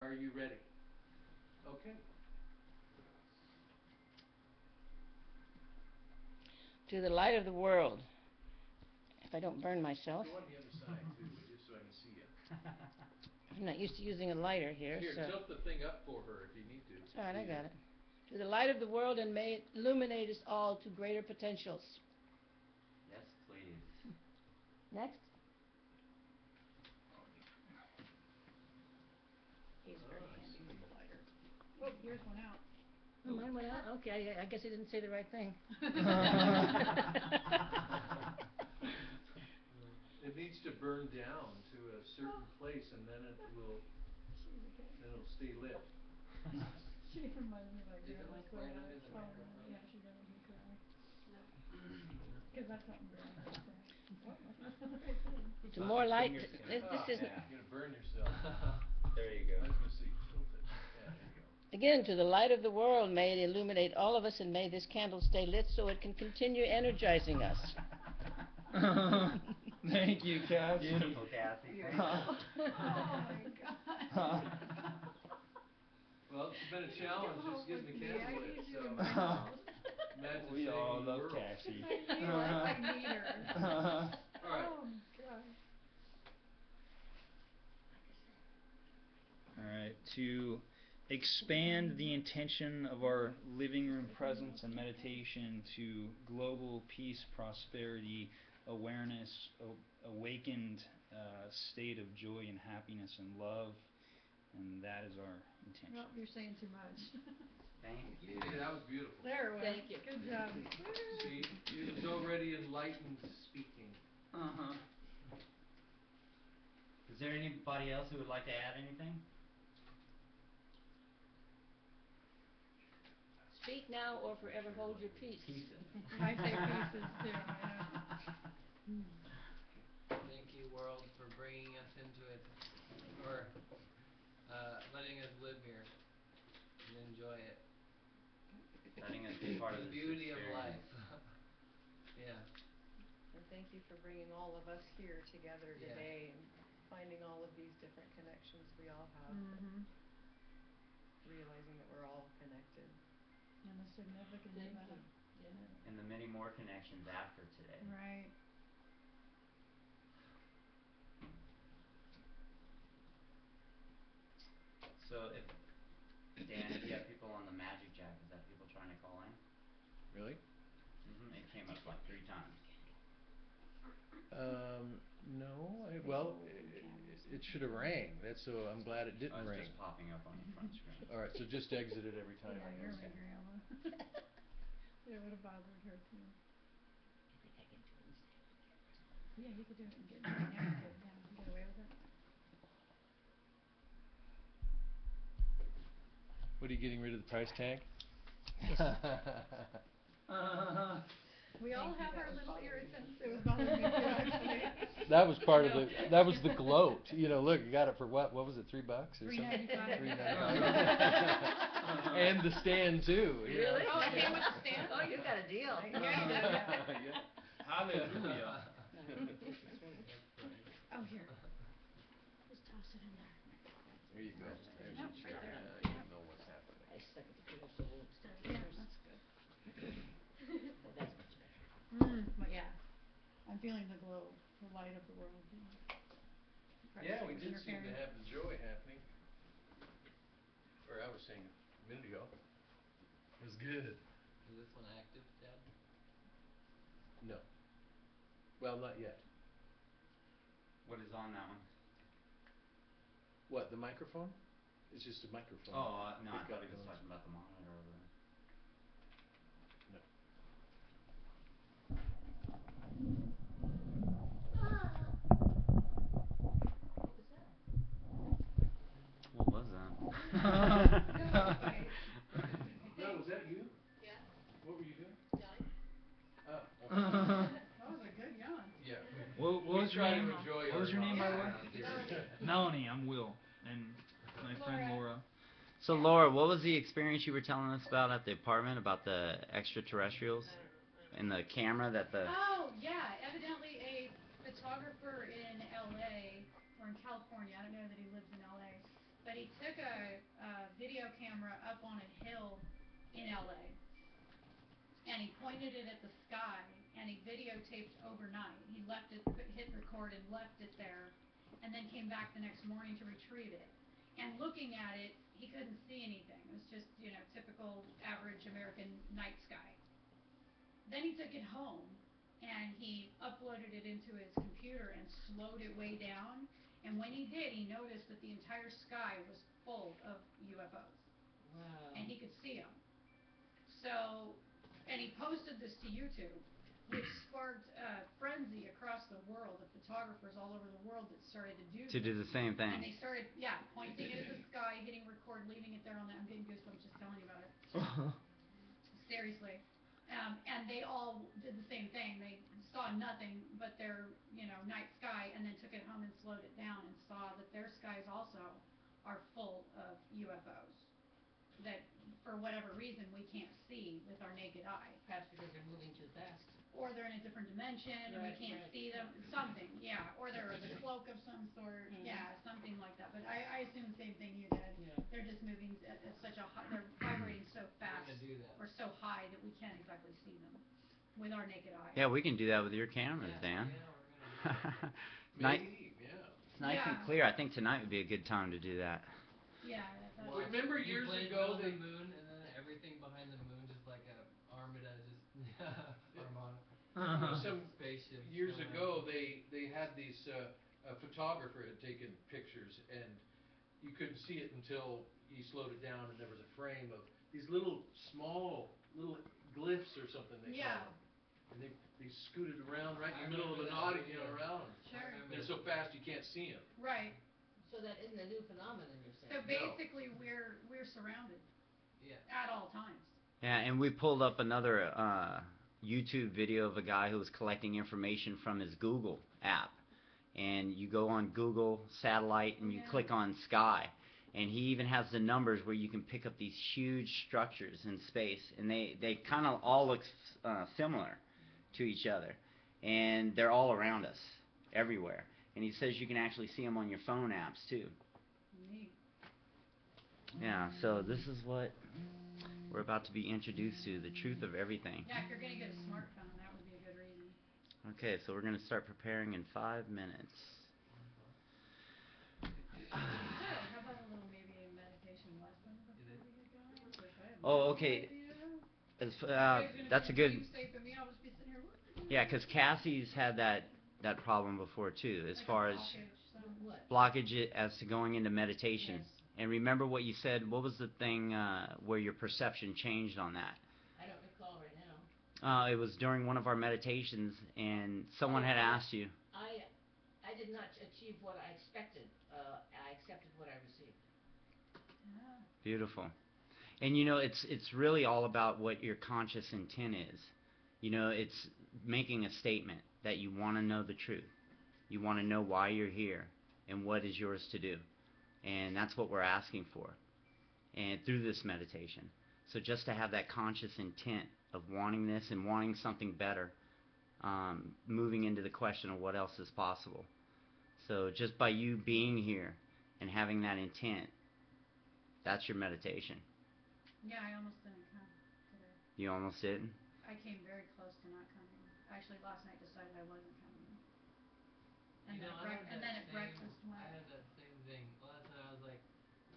Are you ready? Okay. To the light of the world. If I don't burn myself. Go on the other side too, just so I can see you. I'm not used to using a lighter here. Here, So. tilt the thing up for her if you need to. It's all right, I got it. To the light of the world, and may it illuminate us all to greater potentials. Yes, please. Next. He's very handy with the lighter. Oh, yours went out. Oh, mine went out? Okay, I guess he didn't say the right thing. It needs to burn down to a certain place, and then it'll stay lit. She reminds me of my Is it grandma. like right under the Oh, microphone? yeah, she doesn't make me cry. Because that's something grandma would say. To more light. This isn't. You're gonna burn yourself. There you go. I was gonna say tilt it. Yeah, there you go. Again, to the light of the world, may it illuminate all of us, and may this candle stay lit so it can continue energizing us. Thank you, Kathy. Beautiful, Kathy. Oh my God. Well, it's been a challenge just getting the candle lit, so imagine We saving all the love world. Cassie. I need her. All right. Oh God. All right, to expand the intention of our living room presence and meditation to global peace, prosperity, awareness, awakened state of joy and happiness and love, and that is our intention. Well, you're saying too much. Thank you. Hey, that was beautiful. There it went. Thank you. Good job. She was already enlightened speaking. Uh-huh. Is there anybody else who would like to add anything? Speak now or forever hold your peace. Pieces. I say pieces too. Thank you, world, for bringing us into it, or letting us live here and enjoy it. Letting us be part of The this beauty of experience. life. Yeah. And thank you for bringing all of us here together Yeah. today and finding all of these different connections we all have. Mm-hmm. Realizing that we're all connected. And the significance Thank of that. you. Yeah. And the many more connections after today. Right. So if Dan, if you have people on the magic jack, is that people trying to call in? Really? It came up like 3 times. No. Well, it should have rang. So I'm glad it didn't It's ring. just popping up on the front screen. All right, so just exit it every time. Yeah, I you're guess. my grandma. It would have bothered her too. Yeah, you could do it and get yeah, you could. Yeah, you get away with it. What, are you getting rid of the price tag? We all Thank you, have that our was little bothering me. irritants. It was bothering me too, actually. That was part of the. That was the gloat. You know, look, you got it for what? What was it? $3 or something? $3.95. $3.95. And the stand too. You know? Really? Oh, it came with the stand? Oh, you got a deal. Yeah, you did. Yeah. Hallelujah. Oh, here. Just toss it in there. There you go. There's Yep, your right chair. there. Now you know what's happening. I stuck it together so it won't stick. Yeah, that's good. Oh, that's much better. But yeah, I'm feeling the glow, the light of the world. Yeah, we did seem Interfering. to have the joy happening. Or I was saying a minute ago. It was good. Is this one active, Dad? No. Well, not yet. What is on that one? What, the microphone? It's just a microphone. Oh, no, I Pick thought up he was noise. talking about the monitor over there. No. What was that? Okay. No, was that you? Yeah. What were you doing? Johnny? Oh. That was a good yawn. Yeah. What was your try name? to enjoy What was your name, by the way? Melanie. Melanie. I'm Will, and my friend Laura. So Laura, what was the experience you were telling us about at the apartment about the extraterrestrials and the camera that the? Oh, yeah. Evidently a photographer in LA or in California, I don't know that he lives in LA, but he took a video camera up on a hill in LA, and he pointed it at the sky, and he videotaped overnight. He left it, hit record and left it there, and then came back the next morning to retrieve it. And looking at it, he couldn't see anything. It was just, you know, typical average American night sky. Then he took it home, and he uploaded it into his computer and slowed it way down. And when he did, he noticed that the entire sky was full of UFOs. Wow. And he could see them. So, and he posted this to YouTube, which sparked a frenzy across the world of photographers all over the world that started to do To do the same thing. And they started, pointing it at the sky, hitting record, leaving it there on that. I'm getting goosebumps just telling you about it. Seriously. And they all did the same thing. They saw nothing but their, you know, night sky, and then took it home and slowed it down and saw that their skies also are full of UFOs that, for whatever reason, we can't see with our naked eye. Perhaps because they're moving too fast. Or they're in a different dimension and we can't see them. Something, yeah. Or they're a cloak of some sort. Mhm. Yeah, something like that. But I assume the same thing you did. Yeah. They're just moving at such a high, they're vibrating so fast We're gonna do that. or so high that we can't exactly see them with our naked eye. Yeah, we can do that with your cameras, Yeah, Dan. we're gonna do that. Night, Maybe, yeah. it's nice and Yeah. clear. I think tonight would be a good time to do that. Yeah, that's Well, Remember you years played ago on they- the moon, and then everything behind the moon just like a armada, just armada. Some Spaceships years flying ago, out. they had these, a photographer had taken pictures, and you couldn't see it until he slowed it down, and there was a frame of these little, small, little glyphs or something they Yeah. call them. And they scooted around right in I the middle of an remember that audience, you know, video. around them. Sure. I remember They're that. so fast you can't see them. right. So that isn't a new phenomenon, you're So saying? basically we're surrounded Yeah. at all times. Yeah, and we pulled up another YouTube video of a guy who was collecting information from his Google app. And you go on Google satellite and you Yeah. click on sky. And he even has the numbers where you can pick up these huge structures in space. And they kind of all look similar to each other. And they're all around us, everywhere. And he says you can actually see them on your phone apps too. Neat. Yeah, so this is what we're about to be introduced to, the truth of everything. Yeah, if you're gonna get a smartphone, that would be a good reason. Okay, so we're going to start preparing in 5 minutes. Good. How about a little maybe a meditation lesson before we get going? 'Cause I have Oh, no okay. idea. As, You guys gonna that's be a good... dream safe and me, I'll just be sitting here. Yeah, because Cassie's had that problem before too, as Like a far as blockage, so. What? blockage as to going into meditation. Yes. And remember what you said, what was the thing where your perception changed on that? I don't recall right now. It was during one of our meditations, and someone had asked you. I did not achieve what I expected. I accepted what I received. Yeah. Beautiful. And you know, it's really all about what your conscious intent is. You know, it's making a statement that you want to know the truth. You want to know why you're here and what is yours to do. And that's what we're asking for. And through this meditation. So just to have that conscious intent of wanting this and wanting something better, moving into the question of what else is possible. So just by you being here and having that intent, that's your meditation. Yeah, I almost didn't come today. You almost didn't? I came very close to not coming. Actually, last night decided I wasn't coming. And You then know, at breakfast I went. had that same thing. Last night I was like,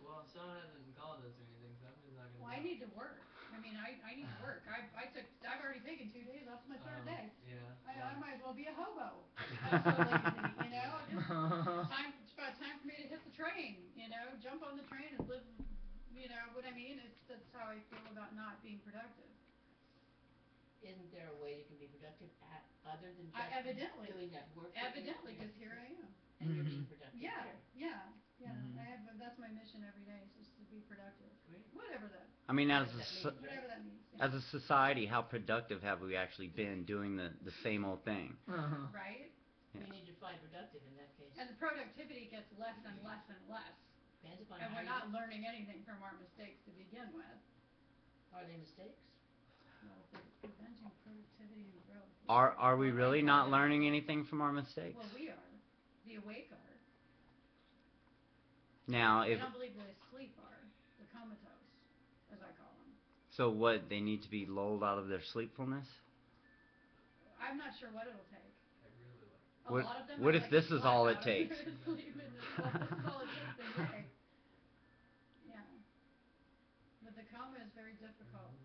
well, Sean hasn't called us or anything, so I'm just not gonna Well, I go. need to work. I mean, I need to work. I've already taken 2 days. That's my third day. Yeah. I might as well be a hobo. I'm so lazy, you know. It's about time for me to hit the train. You know, jump on the train and live. You know what I mean? That's how I feel about not being productive. Isn't there a way you can be productive other than just Evidently. doing that work? that you- Evidently, because here I am. And you're being productive Yeah, here. yeah. Mhm. That's my mission every day, is just to be productive. Sweet. Whatever that, I mean, What does that mean? whatever that means. Yeah. as a society, how productive have we actually been doing the same old thing? Right? Yeah. We need to find productive in that case. And the productivity gets less and less and less. Depends upon And how we're you... not learning anything from our mistakes to begin with. Are they mistakes? Well, if they're preventing productivity and growth. Are we Well, really I not know. learning anything from our mistakes? Well, we are. The awake are. Now, They if don't believe they asleep are, the comatose, as I call them. so, what they need to be lulled out of their sleepfulness. I'm not sure what it'll take. I really like A What- lot of them what are if like this is all it black out of takes? their sleep and it's, well, if this is all it takes, then great. Yeah. But the coma is very difficult.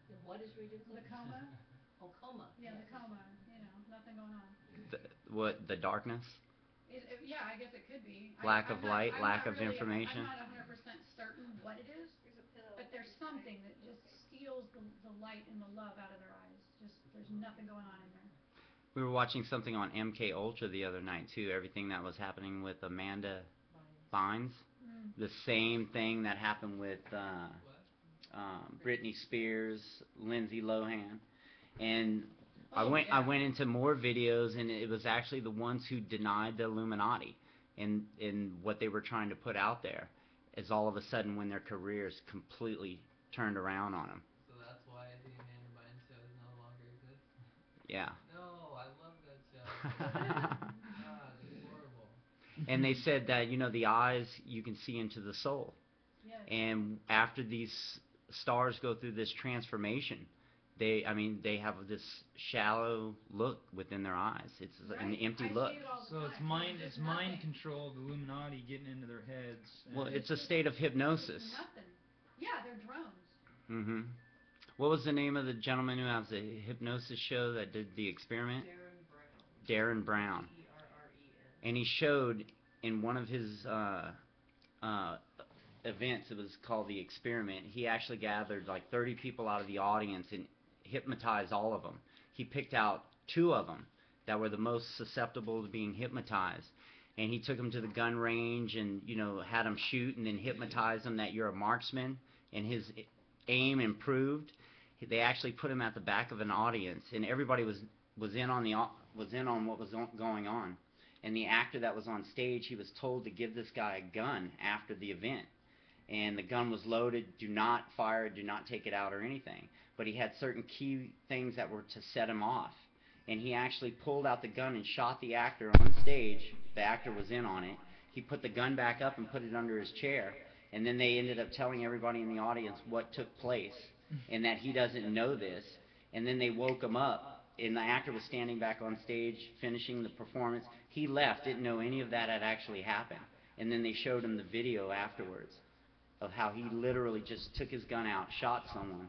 The what is very difficult? The coma? Oh, coma. Yeah, the coma, you know, nothing going on. The darkness? Yeah, I guess it could be. Lack of light, I'm lack not of really, information? I'm not 100% certain what it is, but there's something that just steals the light and the love out of their eyes. Just, there's nothing going on in there. We were watching something on MK Ultra the other night too. Everything that was happening with Amanda Bynes. The same thing that happened with Britney Spears, Lindsay Lohan, and I went into more videos, and it was actually the ones who denied the Illuminati and what they were trying to put out there. Is all of a sudden when their careers completely turned around on them. So that's why the Amanda Bynes show no longer exists? Yeah. No, I love that show. God, it's horrible. And they said that, the eyes, you can see into the soul. Yes. And after these stars go through this transformation, they have this shallow look within their eyes. It's an empty look. I see it all the So time. it's There's mind nothing. control, the Illuminati getting into their heads. Well, it's a state of hypnosis. Nothing. Yeah, they're drones. Mm-hmm. What was the name of the gentleman who has a hypnosis show that did the experiment? Darren Brown. Derren. And he showed in one of his events, it was called The Experiment, he actually gathered like 30 people out of the audience and hypnotized all of them. He picked out 2 of them that were the most susceptible to being hypnotized. And he took them to the gun range and, had them shoot and then hypnotize them that you're a marksman, and his aim improved. They actually put him at the back of an audience, and everybody was in on what was going on. And the actor that was on stage, he was told to give this guy a gun after the event. And the gun was loaded, do not fire, do not take it out or anything. But he had certain key things that were to set him off. And he actually pulled out the gun and shot the actor on stage. The actor was in on it. He put the gun back up and put it under his chair. And then they ended up telling everybody in the audience what took place and that he doesn't know this. And then they woke him up, and the actor was standing back on stage finishing the performance. He left, didn't know any of that had actually happened. And then they showed him the video afterwards of how he literally just took his gun out, shot someone,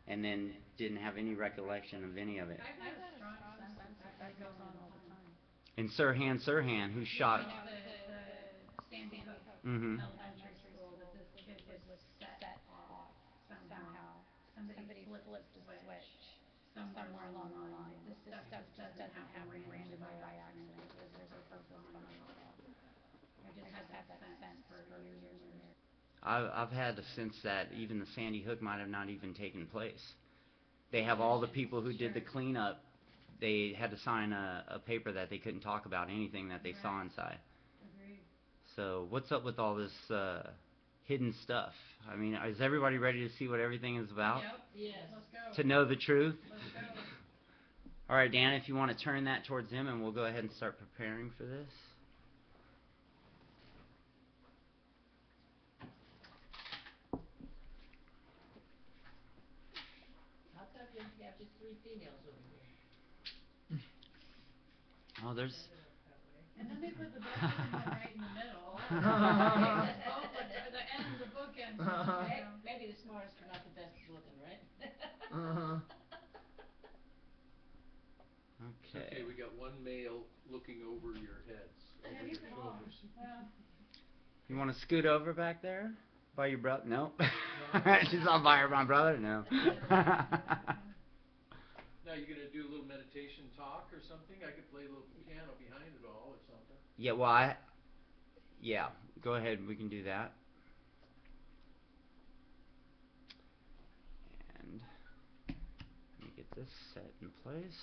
and then didn't have any recollection of any of it. I've got a strong sense that goes on all the time. And Sirhan, who shot... The Sandy Hook Mm-hmm. elementary school that this kid was set off somehow. Somebody flipped the switch somewhere along the line. This stuff just doesn't happen randomly by accident. There's a purpose behind it all. I just had that sense for years and years. I've had the sense that even the Sandy Hook might have not even taken place. They have all the people who did the cleanup. They had to sign a paper that they couldn't talk about anything that they saw inside. Agreed. So what's up with all this hidden stuff? I mean, is everybody ready to see what everything is about? Yep. Yes. Let's go. To know the truth? Let's go. All right, Dan, if you want to turn that towards him, and we'll go ahead and start preparing for this. How come you have just 3 females over here? Oh, there's... And then they put the best looking one right in the middle. Both the ends, the bookends. Maybe the smartest are not the best looking, right? Okay, we got one male looking over your heads, over your shoulders. Yeah. You want to scoot over back there? By your brother? No. She's not by my brother? No. Now you're going to do a little meditation talk or something? I could play a little piano behind it all or something. Yeah, well, yeah, go ahead, we can do that. And let me get this set in place.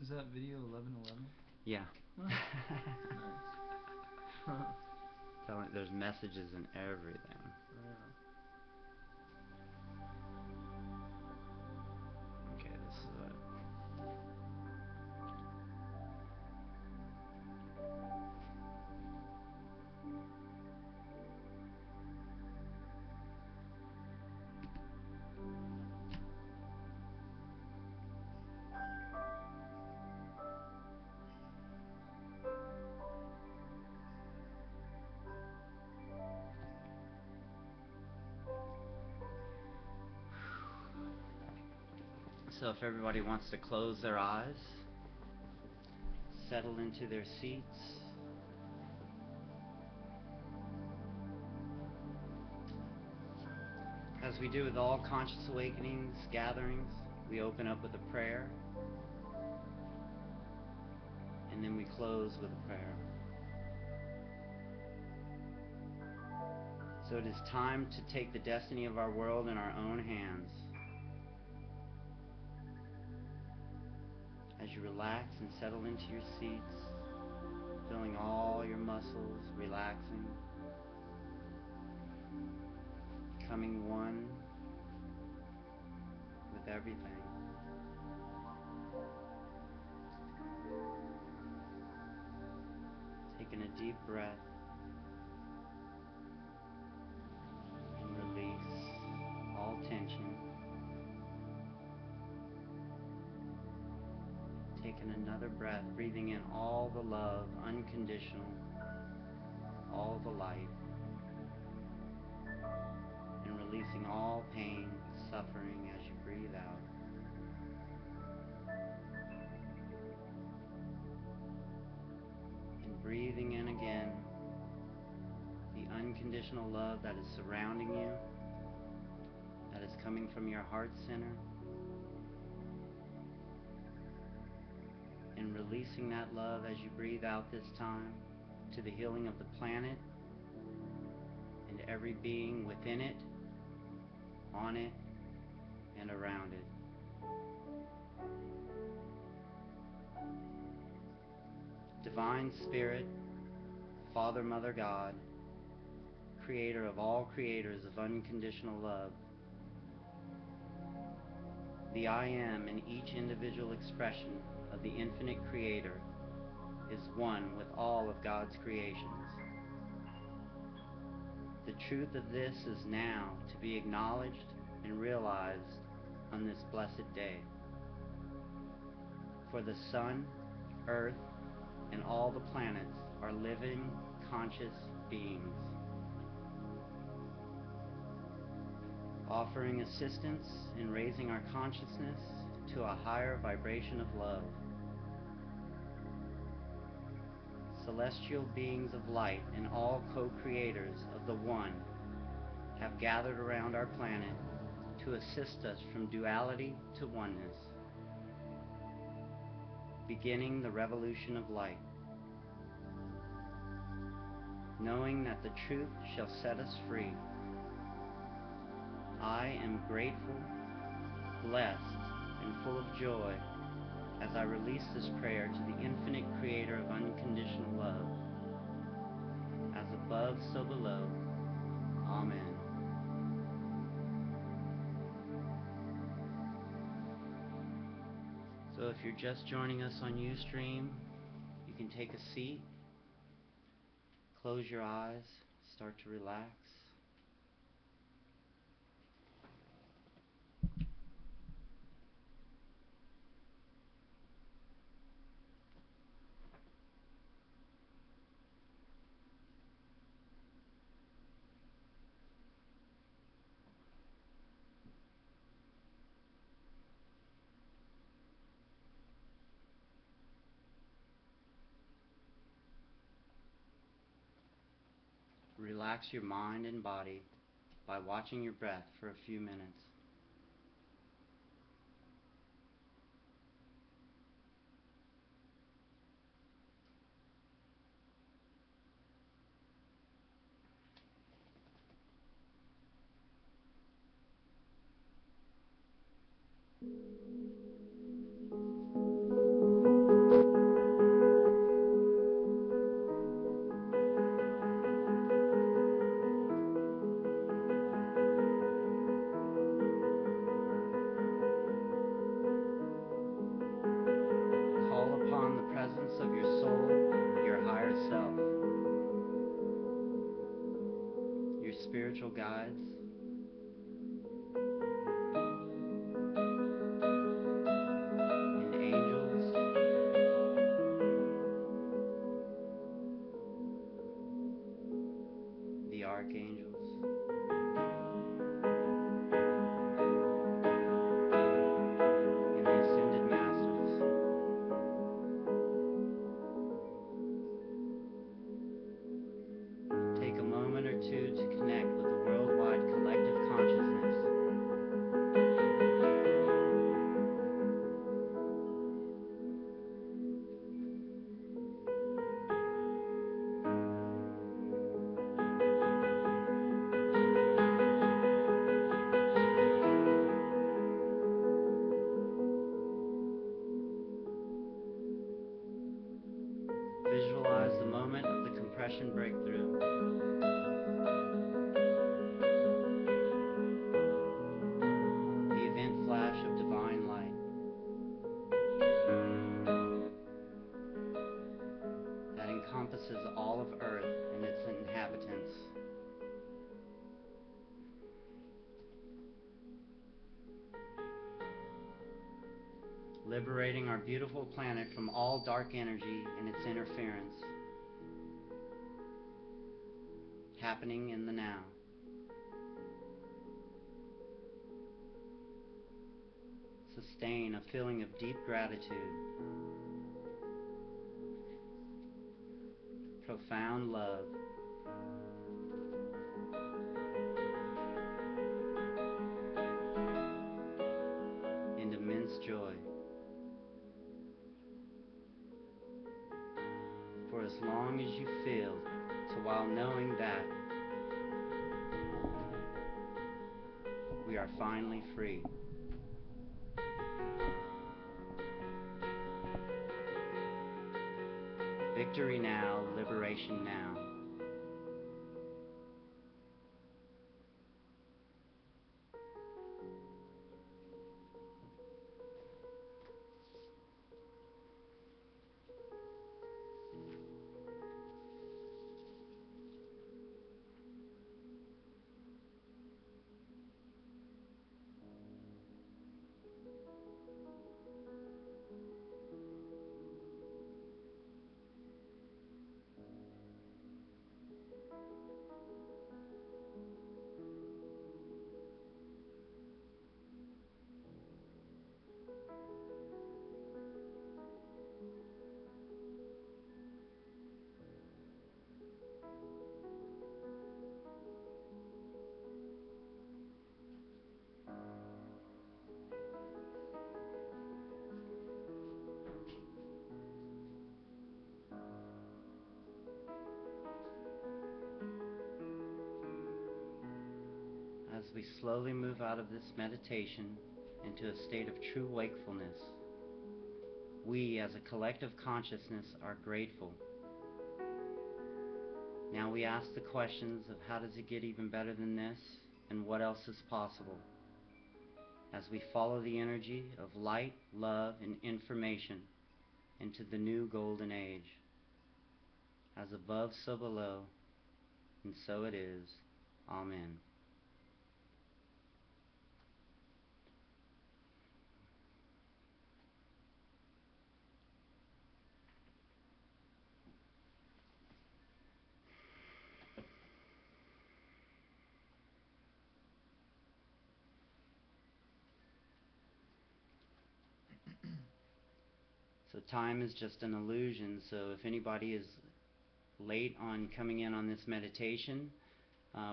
Is that video 11:11? Yeah. Telling there's messages in everything. Okay, this is what. So if everybody wants to close their eyes, settle into their seats. As we do with all conscious awakenings gatherings, we open up with a prayer, and then we close with a prayer. So it is time to take the destiny of our world in our own hands. As you relax and settle into your seats, feeling all your muscles relaxing, becoming one with everything. Taking a deep breath and release all tension. Taking another breath, breathing in all the love, unconditional, all the light, and releasing all pain, suffering as you breathe out. And breathing in again the unconditional love that is surrounding you, that is coming from your heart center, and releasing that love as you breathe out this time to the healing of the planet and every being within it, on it, and around it. Divine Spirit, Father, Mother, God, Creator of all creators of unconditional love, the I Am in each individual expression of the infinite Creator is one with all of God's creations. The truth of this is now to be acknowledged and realized on this blessed day. For the sun, earth, and all the planets are living, conscious beings, offering assistance in raising our consciousness to a higher vibration of love. Celestial beings of light and all co-creators of the One have gathered around our planet to assist us from duality to oneness, beginning the revolution of light. Knowing that the truth shall set us free, I am grateful, blessed, and full of joy as I release this prayer to the infinite Creator of unconditional love. As above, so below. Amen. So if you're just joining us on Ustream, you can take a seat, close your eyes, start to relax. Relax your mind and body by watching your breath for a few minutes. spiritual guides, and angels, the archangels, and the ascended masters. Take a moment or two to connect with the worldwide collective consciousness. Visualize the moment of the compression breakthrough. The event flash of divine light. That encompasses all of Earth and its inhabitants. Liberating our beautiful planet from all dark energy and its interference. Happening in the now. Sustain a feeling of deep gratitude, profound love, and immense joy. For as long as you feel, to while knowing that we are finally free. Victory now, liberation now. As we slowly move out of this meditation into a state of true wakefulness, we as a collective consciousness are grateful. Now we ask the questions of how does it get even better than this, and what else is possible, as we follow the energy of light, love, and information into the new golden age. As above, so below, and so it is. Amen. So time is just an illusion, so if anybody is late on coming in on this meditation,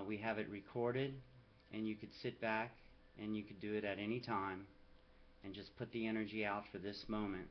we have it recorded, and you could sit back and you could do it at any time and just put the energy out for this moment.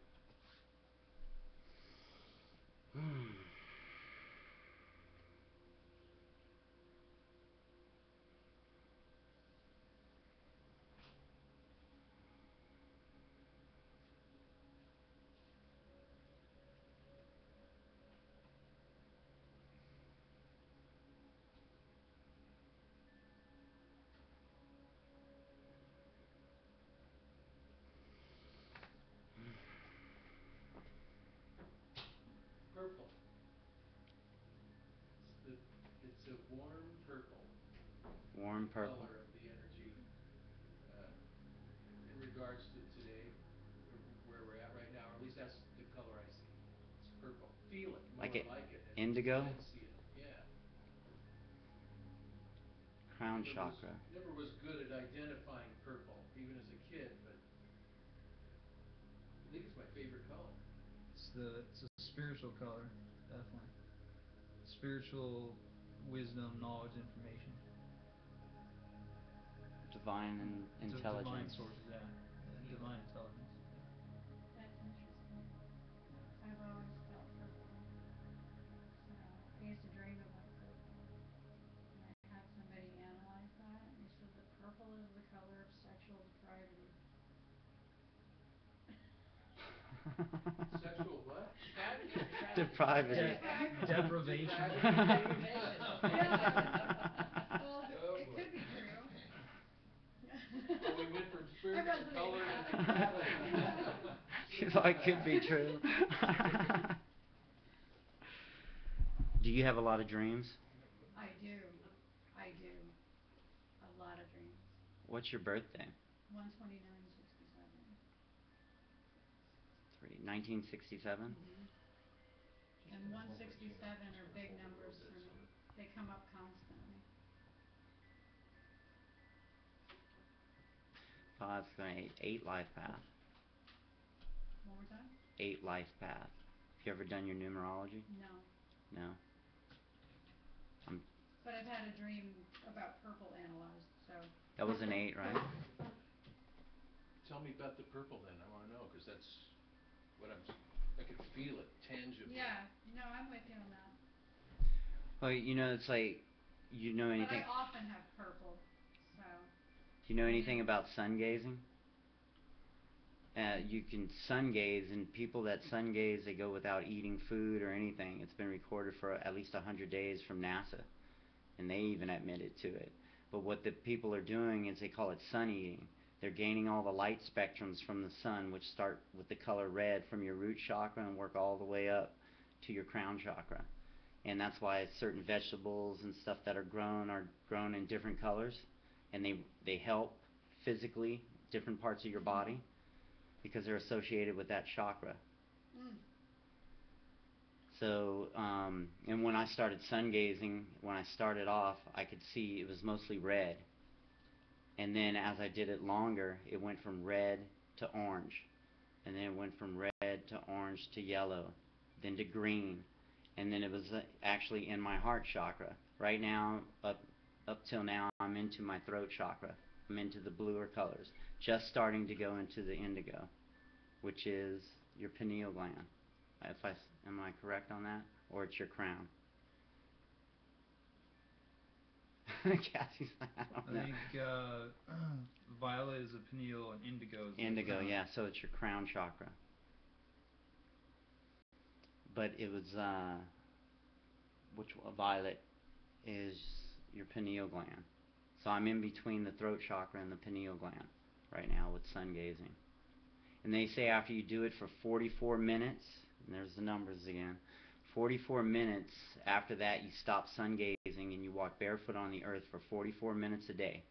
Purple. It's a warm purple. Warm the purple. color of the energy uh, in regards to today, where we're at right now, or at least that's the color I see. It's purple. Feel it more Like it, like it, indigo? than see it. Yeah. Crown chakra. Never was good at identifying purple, even as a kid, but I think it's my favorite color. It's a spiritual color, definitely. Spiritual wisdom, knowledge, information. Divine intelligence. Divine sources, yeah. Divine intelligence. That's interesting. I've always felt purple. So I used to dream about purple. And I had somebody analyze that, and they said that purple is the color of sexual depravity. Sexual what? Depravity. Deprivation. Depravity. Well, Oh, it boy. could be true. So we went from spirit I to resonated color with to that. depravity. So it could be true. Do you have a lot of dreams? I do. I do. A lot of dreams. What's your birthday? 12967. 1967? Mhm. And 167 are big numbers for me. They come up constantly. 5, 8 life path. One more time? 8 life path. Have you ever done your numerology? No. No. But I've had a dream about purple analyzed, so. That was an 8, right? Tell me about the purple then. I want to know, because that's what I could feel it tangibly. Yeah, no, I'm with you on that. Well, it's like, But anything? I often have purple, so. Do you know anything Maybe. about sun gazing? You can sun gaze, and people that sun gaze, they go without eating food or anything. It's been recorded for at least 100 days from NASA, and they even admitted to it. But what the people are doing is they call it sun eating. They're gaining all the light spectrums from the sun, which start with the color red from your root chakra and work all the way up to your crown chakra. And that's why certain vegetables and stuff that are grown in different colors, and they help physically different parts of your body because they're associated with that chakra. Mm. So, and when I started sun gazing, when I started off, I could see it was mostly red. And then as I did it longer, it went from red to orange. And then it went from red to orange to yellow, then to green. And then it was actually in my heart chakra. Right now, up till now, I'm into my throat chakra. I'm into the bluer colors. Just starting to go into the indigo, which is your pineal gland. Am I correct on that? Or it's your crown? Cassie's like, I don't know. I think violet is a pineal and indigo is the Indigo, crown. yeah, so it's your crown chakra. But it was, violet is your pineal gland. So I'm in between the throat chakra and the pineal gland right now with sun gazing. And they say after you do it for 44 minutes, and there's the numbers again, 44 minutes after that you stop sun gazing and you walk barefoot on the earth for 44 minutes a day.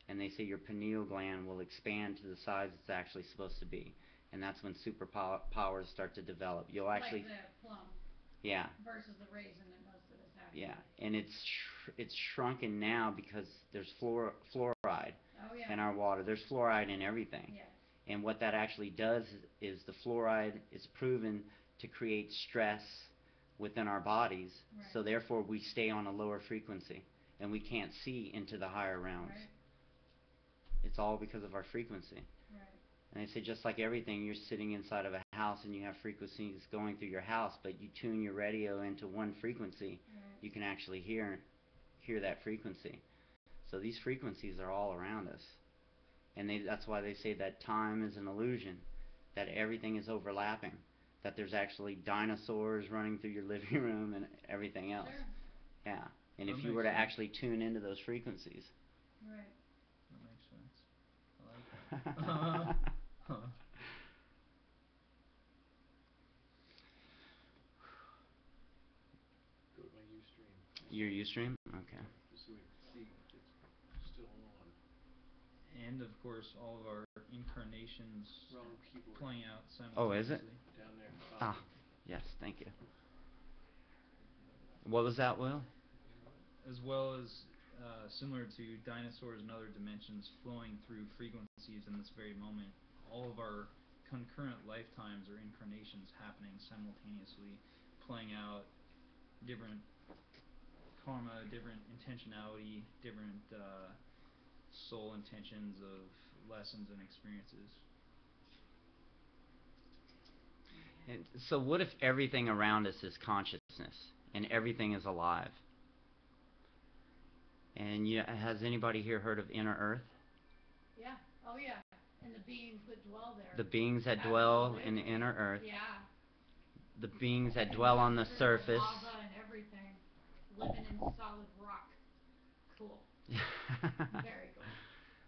And they say your pineal gland will expand to the size it's actually supposed to be. And that's when superpowers start to develop. You'll actually... Like the plum. Yeah. Versus the raisin that most of us have. Yeah, and it's shrunken now because there's fluoride in our water. There's fluoride in everything. Yes. And what that actually does is the fluoride is proven to create stress within our bodies. Right. So therefore we stay on a lower frequency and we can't see into the higher realms. Right. It's all because of our frequency. Right. And they say just like everything, you're sitting inside of a house and you have frequencies going through your house, but you tune your radio into one frequency, Right. you can actually hear that frequency. So these frequencies are all around us. And that's why they say that time is an illusion, that everything is overlapping, that there's actually dinosaurs running through your living room and everything else. Sure. Yeah. And That if you makes were to sense. actually tune into those frequencies. Right. That makes sense. I like it. Go to my Ustream. Your Ustream? Okay. Just so we can see. and of course all of our incarnations Wrong keyboard. playing out Oh, is simultaneously. it? Down there. Ah, yes, thank you. What was that, Will? As well as similar to dinosaurs and other dimensions flowing through frequencies in this very moment, all of our concurrent lifetimes or incarnations happening simultaneously, playing out different karma, different intentionality, different soul intentions of lessons and experiences. And so what if everything around us is consciousness and everything is alive? And has anybody here heard of inner earth? Yeah, oh yeah, and the beings that dwell there. The beings that dwell in the Absolutely. inner earth. Yeah. The beings that And dwell on the there's surface. lava and everything, living in solid rock. Cool. Very cool.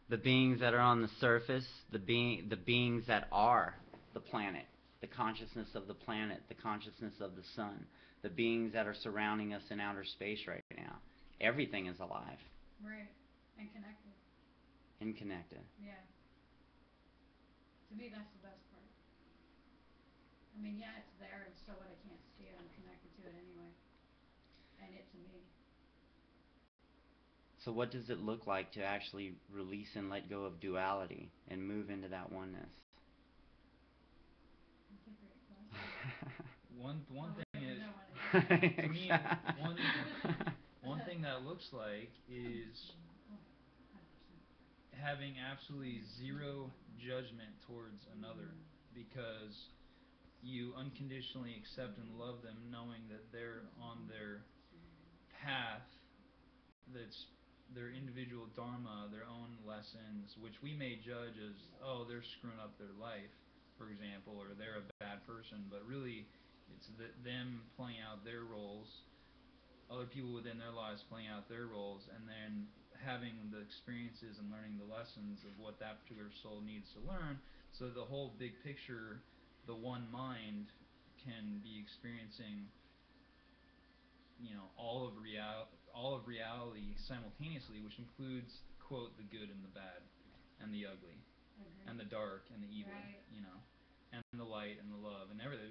The beings that are on the surface, the beings that are the planet, the consciousness of the planet, the consciousness of the sun, the beings that are surrounding us in outer space right now. Everything is alive Right. And connected. and connected. Yeah. To me, that's the best part. I mean, yeah, it's there, and so what? I can't see it. I'm connected to it anyway. And it to me. So what does it look like to actually release and let go of duality and move into that oneness? That's a great question. One thing is, Exactly. to me, one thing that looks like is having absolutely zero judgment towards another, because you unconditionally accept and love them, knowing that they're on their path, that's their individual dharma, their own lessons, which we may judge as, oh, they're screwing up their life, for example, or they're a bad person, but really it's them playing out their roles, other people within their lives playing out their roles, and then having the experiences and learning the lessons of what that particular soul needs to learn, so the whole big picture, the one mind, can be experiencing, all of reality simultaneously, which includes, quote, the good and the bad, and the ugly, Agreed. and the dark and the evil, Right. And the light and the love and everything.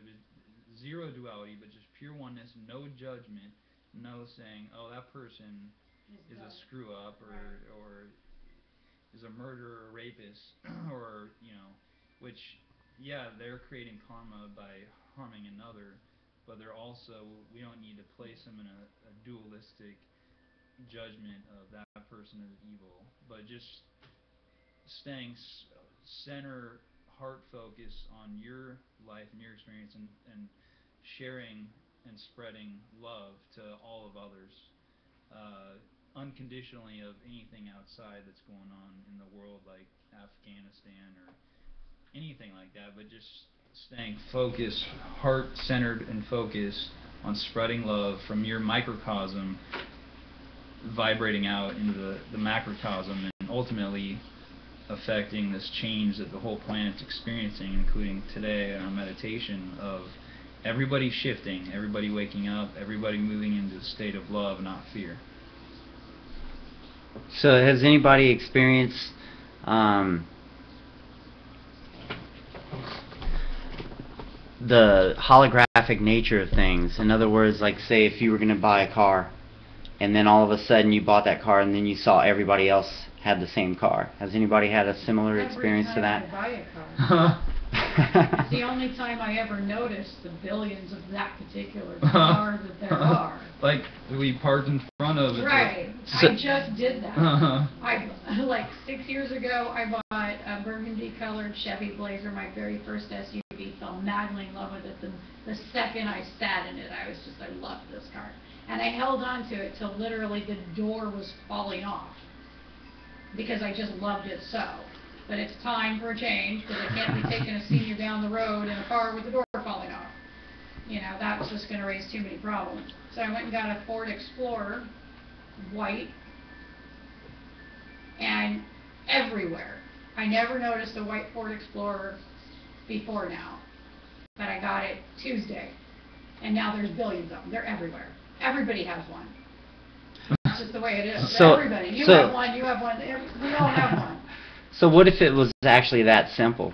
Zero duality, but just pure oneness, no judgment, no saying, oh, that person is a screw up, or is a murderer or rapist, or which, yeah, they're creating karma by harming another, but they're also, we don't need to place them in a dualistic judgment of that person as evil, but just staying center, heart focus on your life and your experience, and sharing and spreading love to all of others, unconditionally, of anything outside that's going on in the world, like Afghanistan or anything like that, but just staying focused, heart-centered and focused on spreading love from your microcosm, vibrating out into the macrocosm, and ultimately affecting this change that the whole planet's experiencing, including today in our meditation, of everybody shifting, everybody waking up, everybody moving into a state of love, not fear. So has anybody experienced the holographic nature of things? In other words, like, say if you were going to buy a car, and then all of a sudden you bought that car, and then you saw everybody else had the same car. Has anybody had a similar experience to that? Every time I buy a car. It's the only time I ever noticed the billions of that particular car that there are. Like we parked in front of it. Right. I just did that. Like 6 years ago, I bought a burgundy colored Chevy Blazer, my very first SUV. Fell madly in love with it. The second I sat in it, I loved this car. And I held on to it till literally the door was falling off, because I just loved it so. But it's time for a change, because I can't be taking a senior down the road in a car with the door falling off. That was just going to raise too many problems. So I went and got a Ford Explorer, white, and everywhere. I never noticed a white Ford Explorer before now, but I got it Tuesday, and now there's billions of them. They're everywhere. Everybody has one. That's just the way it is. So, everybody. You have one, we all have one. So what if it was actually that simple?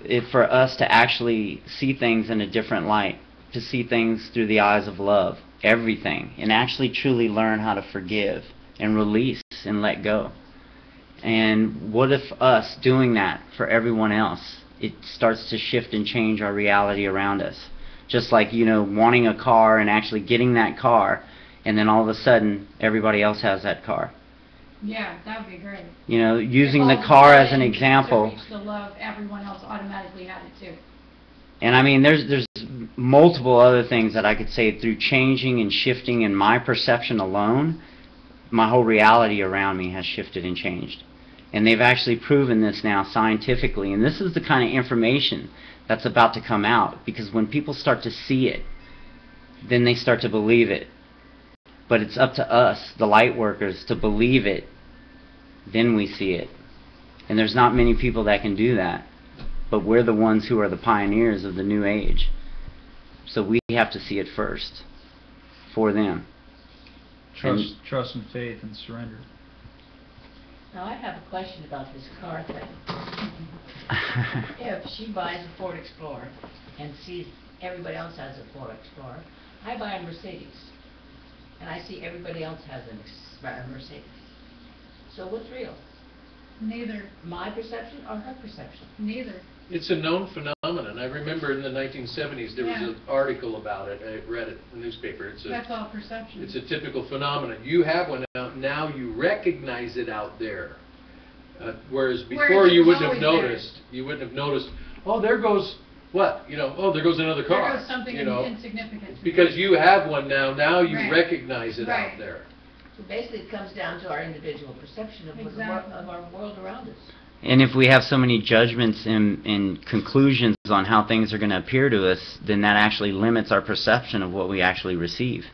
If for us to actually see things in a different light, to see things through the eyes of love, everything, and actually truly learn how to forgive and release and let go. And what if us doing that for everyone else, it starts to shift and change our reality around us? Just like, wanting a car and actually getting that car, and then all of a sudden everybody else has that car. Yeah, that would be great. Using If the all car the as an buttons example. To reach the love, everyone else automatically had it too. And I mean, there's multiple other things that I could say through changing and shifting in my perception alone. My whole reality around me has shifted and changed. And they've actually proven this now scientifically. And this is the kind of information that's about to come out. Because when people start to see it, then they start to believe it. But it's up to us, the light workers, to believe it. Then we see it. And there's not many people that can do that. But we're the ones who are the pioneers of the new age. So we have to see it first for them. Trust and faith and surrender. Now, I have a question about this car thing. If she buys a Ford Explorer and sees everybody else has a Ford Explorer, I buy a Mercedes, and I see everybody else has a Mercedes. So what's real? Neither. My perception or her perception? Neither. It's a known phenomenon. I remember in the 1970s there was Yeah. an article about it. I read it in the newspaper. That's all perception. It's a typical phenomenon. You have one out, now you recognize it out there. Whereas before Whereas it you was wouldn't have always there. noticed. You wouldn't have noticed, oh, there goes what? Oh, there goes another car. There goes something insignificant. to me. Because you have one now you Right. recognize it Right. out there. So basically, it comes down to our individual perception of, Exactly. of our world around us. And if we have so many judgments and conclusions on how things are going to appear to us, then that actually limits our perception of what we actually receive.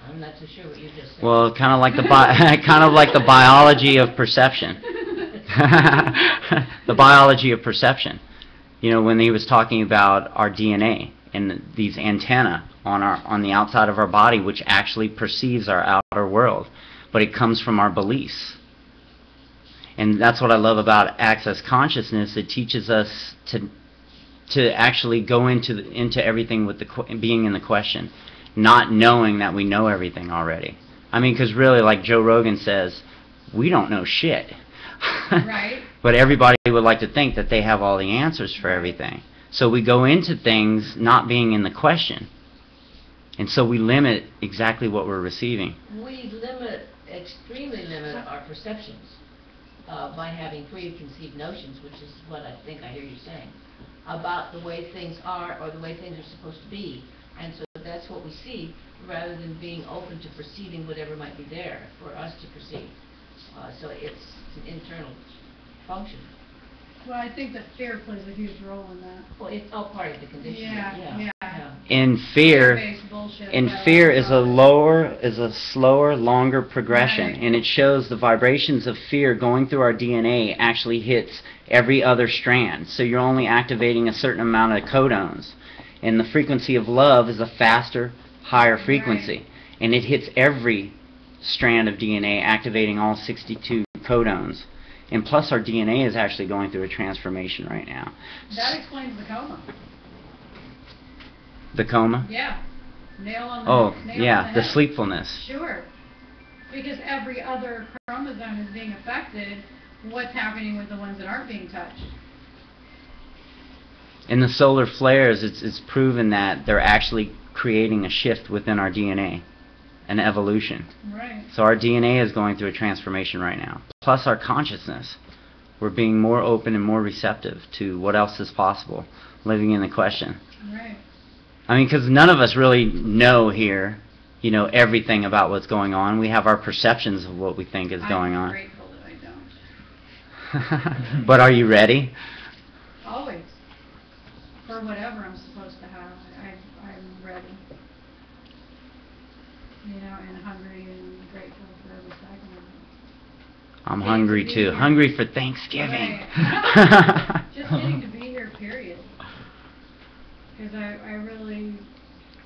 I'm not so sure what you just said. Well, kind of like the biology of perception. The biology of perception. When he was talking about our DNA and these antennae on the outside of our body, which actually perceives our outer world, but it comes from our beliefs. And that's what I love about Access Consciousness. It teaches us to actually go into everything with being in the question, not knowing that we know everything already. I mean, because really, like Joe Rogan says, we don't know shit. Right. But everybody would like to think that they have all the answers for everything. So we go into things not being in the question. And so we limit exactly what we're receiving. We extremely limit our perceptions by having preconceived notions, which is what I think I hear you saying, about the way things are or the way things are supposed to be. And so that's what we see, rather than being open to perceiving whatever might be there for us to perceive. So it's an internal function. Well, I think that fear plays a huge role in that. Well, it's all part of the conditioning. Yeah. In fear, Fear-based bullshit and that fear I is love. a slower, longer progression, Right. and it shows the vibrations of fear going through our DNA actually hits every other strand. So you're only activating a certain amount of codons, and the frequency of love is a faster, higher frequency, Right. and it hits every strand of DNA, activating all 62 codons. And plus, our DNA is actually going through a transformation right now. That explains the coma. The coma? Yeah. Nail on the Oh, nail yeah, on the head. sleepfulness. Sure. Because every other chromosome is being affected. What's happening with the ones that aren't being touched? In the solar flares, it's proven that they're actually creating a shift within our DNA, an evolution. Right. So our DNA is going through a transformation right now. Plus our consciousness. We're being more open and more receptive to what else is possible, living in the question. Right. I mean, because none of us really know here, everything about what's going on. We have our perceptions of what we think is going I'm on. grateful that I don't. But are you ready? Always. For whatever I'm supposed to have, I'm ready. And hungry and grateful for every second of it. I'm Getting hungry to be too. here. Hungry for Thanksgiving. Right. Just getting to be here, period. Because I really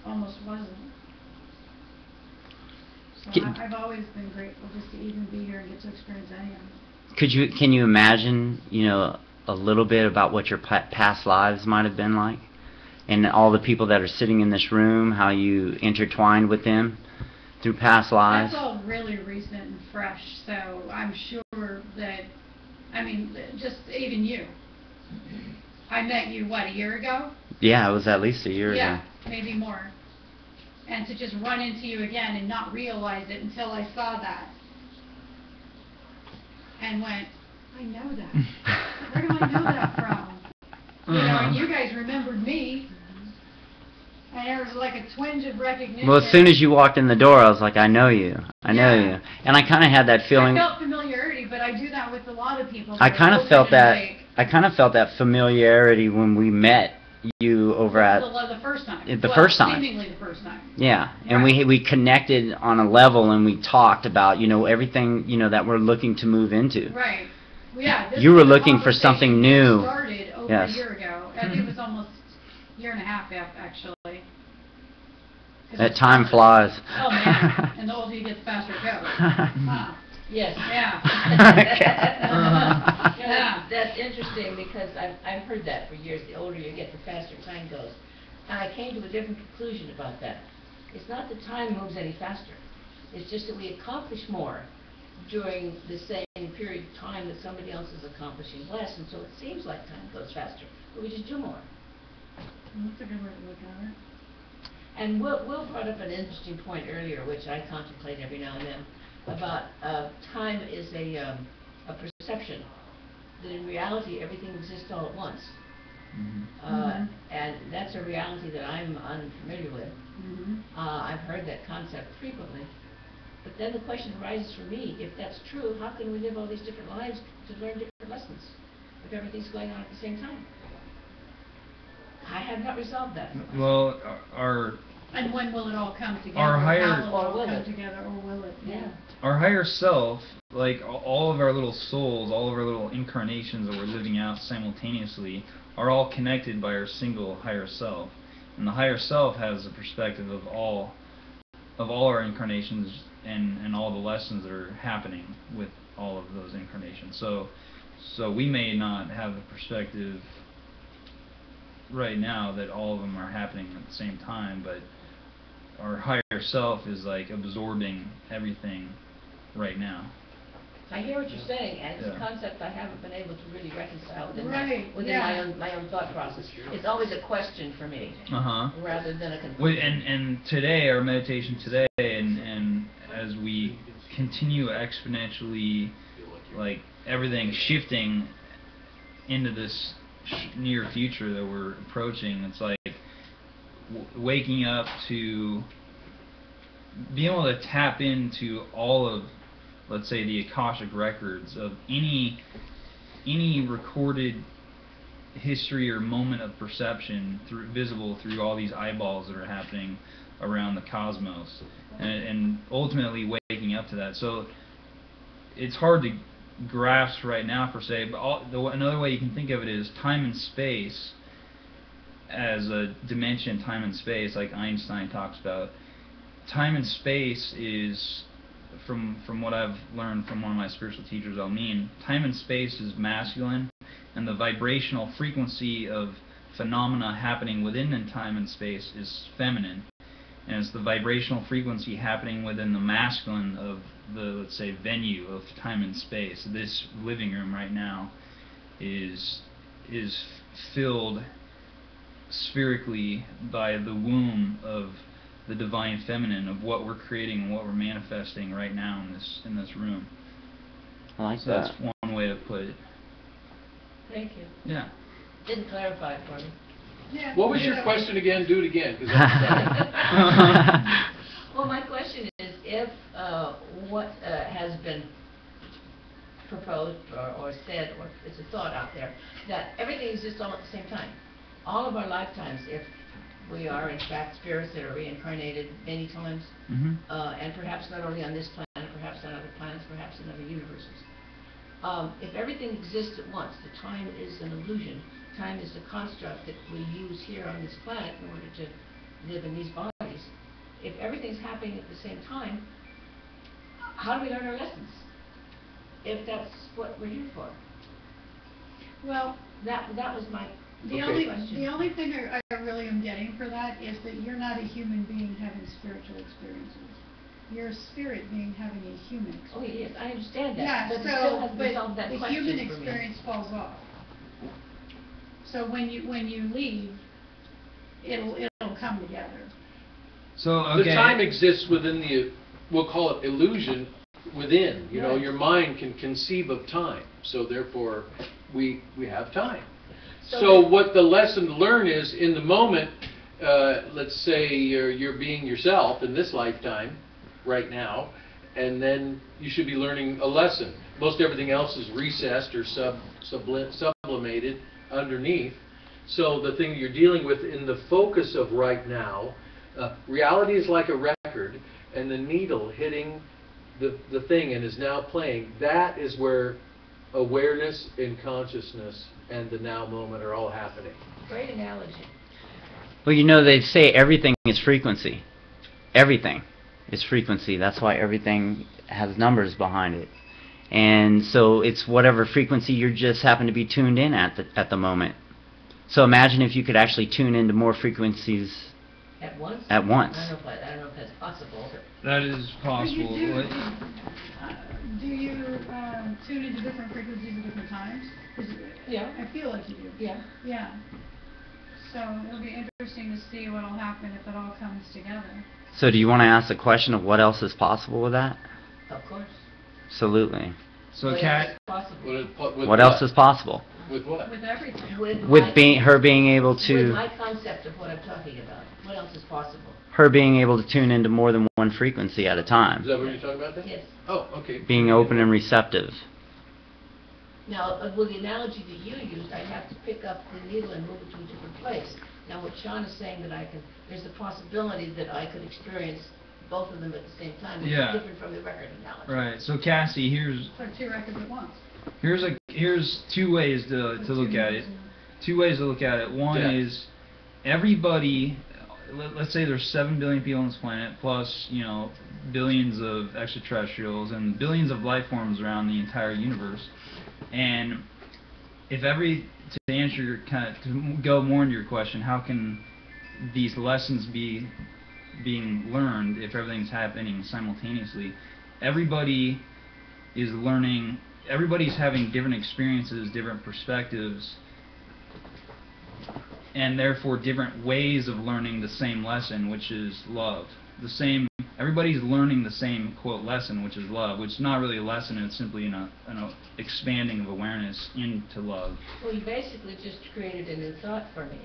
almost wasn't. So Can- I've always been grateful just to even be here and get to experience any of it. Can you imagine, a little bit about what your past lives might have been like? And all the people that are sitting in this room, how you intertwined with them through past lives? That's all really recent and fresh, so I'm sure that, I mean, just even you. I met you, what, a year ago? Yeah, it was at least a year ago. Yeah, maybe more. And to just run into you again and not realize it until I saw that. And went, I know that. Where do I know that from? And you guys remembered me. And there was like a twinge of recognition. Well, as soon as you walked in the door, I was like, I know you. I know Yeah. you. And I kind of had that feeling. I felt familiarity, but I do that with a lot of people. I that kind are of felt open and that. awake. I kind of felt that familiarity when we met you over at The first time. the first time. Seemingly the first time. Yeah, and Right. we connected on a level, and we talked about everything that we're looking to move into. Right. Well, yeah. This You were was a looking for something conversation that new. Started over Yes. a year ago. And it was almost a year and a half actually. 'Cause That it time started. flies. Oh man! And the older you get, the faster it goes. Huh. Yes. Yeah. You know, Yeah. that's interesting because I've heard that for years. The older you get, the faster time goes. And I came to a different conclusion about that. It's not that time moves any faster. It's just that we accomplish more during the same period of time that somebody else is accomplishing less, and so it seems like time goes faster, but we just do more. That's a good way to look at it. And Will brought up an interesting point earlier, which I contemplate every now and then, about time is a perception, that in reality everything exists all at once. And that's a reality that I'm unfamiliar with. I've heard that concept frequently. But then the question arises for me, if that's true, how can we live all these different lives to learn different lessons if everything's going on at the same time? I have not resolved that. Well, And when will it all come together? Our higher- How will it Or all will come it? together, or will it? Yeah. our higher self, like all of our little souls, all of our little incarnations that we're living out simultaneously, are all connected by our single higher self. And the higher self has a perspective of all our incarnations and all the lessons that are happening with all of those incarnations. So we may not have the perspective right now that all of them are happening at the same time, but our higher self is like absorbing everything right now. I hear what you're saying, and it's a Yeah. concept I haven't been able to really reconcile within Right, within yeah. my own thought process. It's always a question for me, rather than a conclusion. And today, our meditation today, and as we continue exponentially, like everything shifting into this near future that we're approaching, it's like waking up to being able to tap into all of, let's say, the Akashic records of any recorded history or moment of perception visible through all these eyeballs that are happening around the cosmos, and ultimately waking up to that. So it's hard to grasp right now per se, but another way you can think of it is time and space as a dimension, time and space, like Einstein talks about. Time and space is, from what I've learned from one of my spiritual teachers, time and space is masculine, and the vibrational frequency of phenomena happening within time and space is feminine, and it's the vibrational frequency happening within the masculine of the, let's say, venue of time and space. This living room right now is filled spherically by the womb of the divine feminine, of what we're creating and what we're manifesting right now in this room. I like So that. that's one way to put it. Thank you. Yeah. Didn't clarify it for me. Yeah. What was your Yeah. question again? Do it again, 'cause I'm Well, my question is, if what has been proposed or said, or it's a thought out there, that everything exists all at the same time. All of our lifetimes, if we are in fact spirits that are reincarnated many times, and perhaps not only on this planet, perhaps on other planets, perhaps in other universes. If everything exists at once, the time is an illusion. Time is the construct that we use here on this planet in order to live in these bodies. If everything's happening at the same time, how do we learn our lessons? If that's what we're here for. Well, That was my the Okay. only thing I really am getting for that is that you're not a human being having spiritual experiences. You're a spirit being having a human Oh, experience. yes, I understand that, Yeah, but it still so, hasn't but resolved that the question human for me. experience falls off. So when you leave, it'll come together. So, okay. The time exists within the, we'll call it illusion within, you know, Right. your mind can conceive of time, so therefore we have time. So So then- what the lesson to learn is, in the moment, let's say you're being yourself in this lifetime, right now, and then you should be learning a lesson. Most everything else is recessed or sublimated underneath. So the thing you're dealing with in the focus of right now, reality is like a record, and the needle hitting the thing and is now playing. That is where awareness and consciousness and the now moment are all happening. Great analogy. Well, you know, they say everything is frequency. Everything is frequency. That's why everything has numbers behind it. And so it's whatever frequency you just happen to be tuned in at the moment. So imagine if you could actually tune into more frequencies At once? at once. I don't know if that's possible. That is possible. Do you tune into different frequencies at different times? 'Cause Yeah. I feel like you do. Yeah. Yeah. So it'll be interesting to see what'll happen if it all comes together. So do you want to ask the question of what else is possible with that? Of course. Absolutely. So, What Kat, else is possible? With What else is possible? With what? With everything. With Her being able With to, my concept of what I'm talking about. What else is possible? her being able to tune into more than one frequency at a Is time. that what you're talking about then? Yes. Oh, okay. Being open and receptive. Now, with the analogy that you used, I'd have to pick up the needle and move it to a different place. Now, what Sean is saying that there's a possibility that I could experience both of them at the same time, which Yeah. is different from the record analogy. right. So, Cassie, here's Put two records at once. here's two ways to look at it. Two ways to look at it. One Yeah. is everybody. Let's say there's 7 billion people on this planet, plus billions of extraterrestrials and billions of life forms around the entire universe. And if to answer your to go more into your question, how can these lessons be being learned if everything's happening simultaneously? Everybody is learning. Everybody's having different experiences, different perspectives, and therefore different ways of learning the same lesson, which is love. Everybody's learning the same quote lesson, which is love, which is not really a lesson. It's simply an expanding of awareness into love. Well, you basically just created a new thought for me.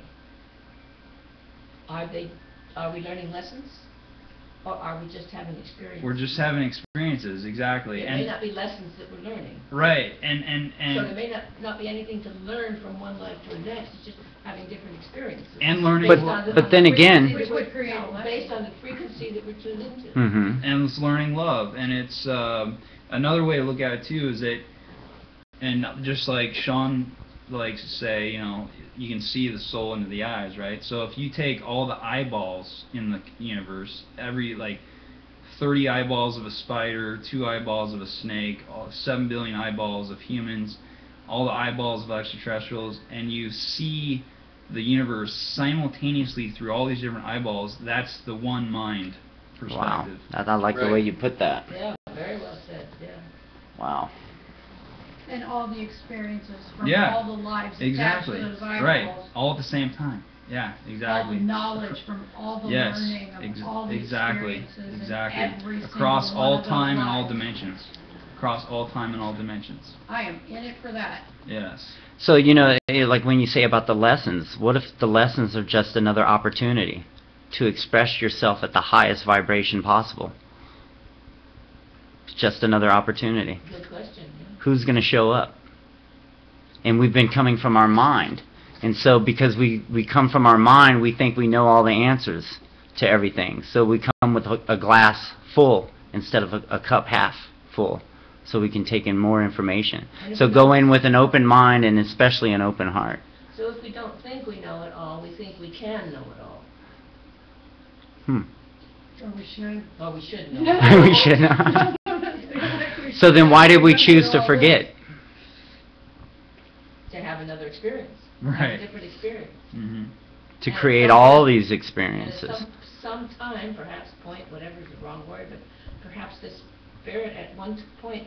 Are we learning lessons? Or are we just having experiences? We're just having experiences, exactly. It may not be lessons that we're learning. Right, and So there may not be anything to learn from one life to the next. It's just having different experiences. And learning- Based on But then again- frequency Which would create a lesson. based on the frequency that we're tuned into. Mm-hmm. and it's learning love. And it's another way to look at it too is that, and just like Sean likes to say, you can see the soul into the eyes, right? So if you take all the eyeballs in the universe, every 30 eyeballs of a spider, 2 eyeballs of a snake, 7 billion eyeballs of humans, all the eyeballs of extraterrestrials, and you see the universe simultaneously through all these different eyeballs, that's the one mind Wow. perspective. I like the way Right. you put that. Yeah, very well said, yeah. Wow. And all the experiences from Yeah, all the lives attached exactly. to those eyeballs. Right, all at the same time. Yeah, exactly. All the knowledge from all the Yes, learning of all the exactly, experiences exactly. and every Across single one all of those time and all lives. dimensions. Across all time and all dimensions. I am in it for that. Yes. So, like when you say about the lessons, what if the lessons are just another opportunity to express yourself at the highest vibration possible? It's just another opportunity. Good question, yeah. Who's going to show up? And we've been coming from our mind. And so because we come from our mind, we think we know all the answers to everything. So we come with a glass full instead of a cup half full, so we can take in more information. So go in with an open mind and especially an open heart. So if we don't think we know it all, we think we can know it all. Hmm. Or we should. Or we should know it all. We should not. So then why did we remember choose to all forget? To have another experience. Have Right. a different experience. Mhm. To And create some- all these And experiences. at some time, perhaps point, whatever is the wrong word, but perhaps this spirit at one point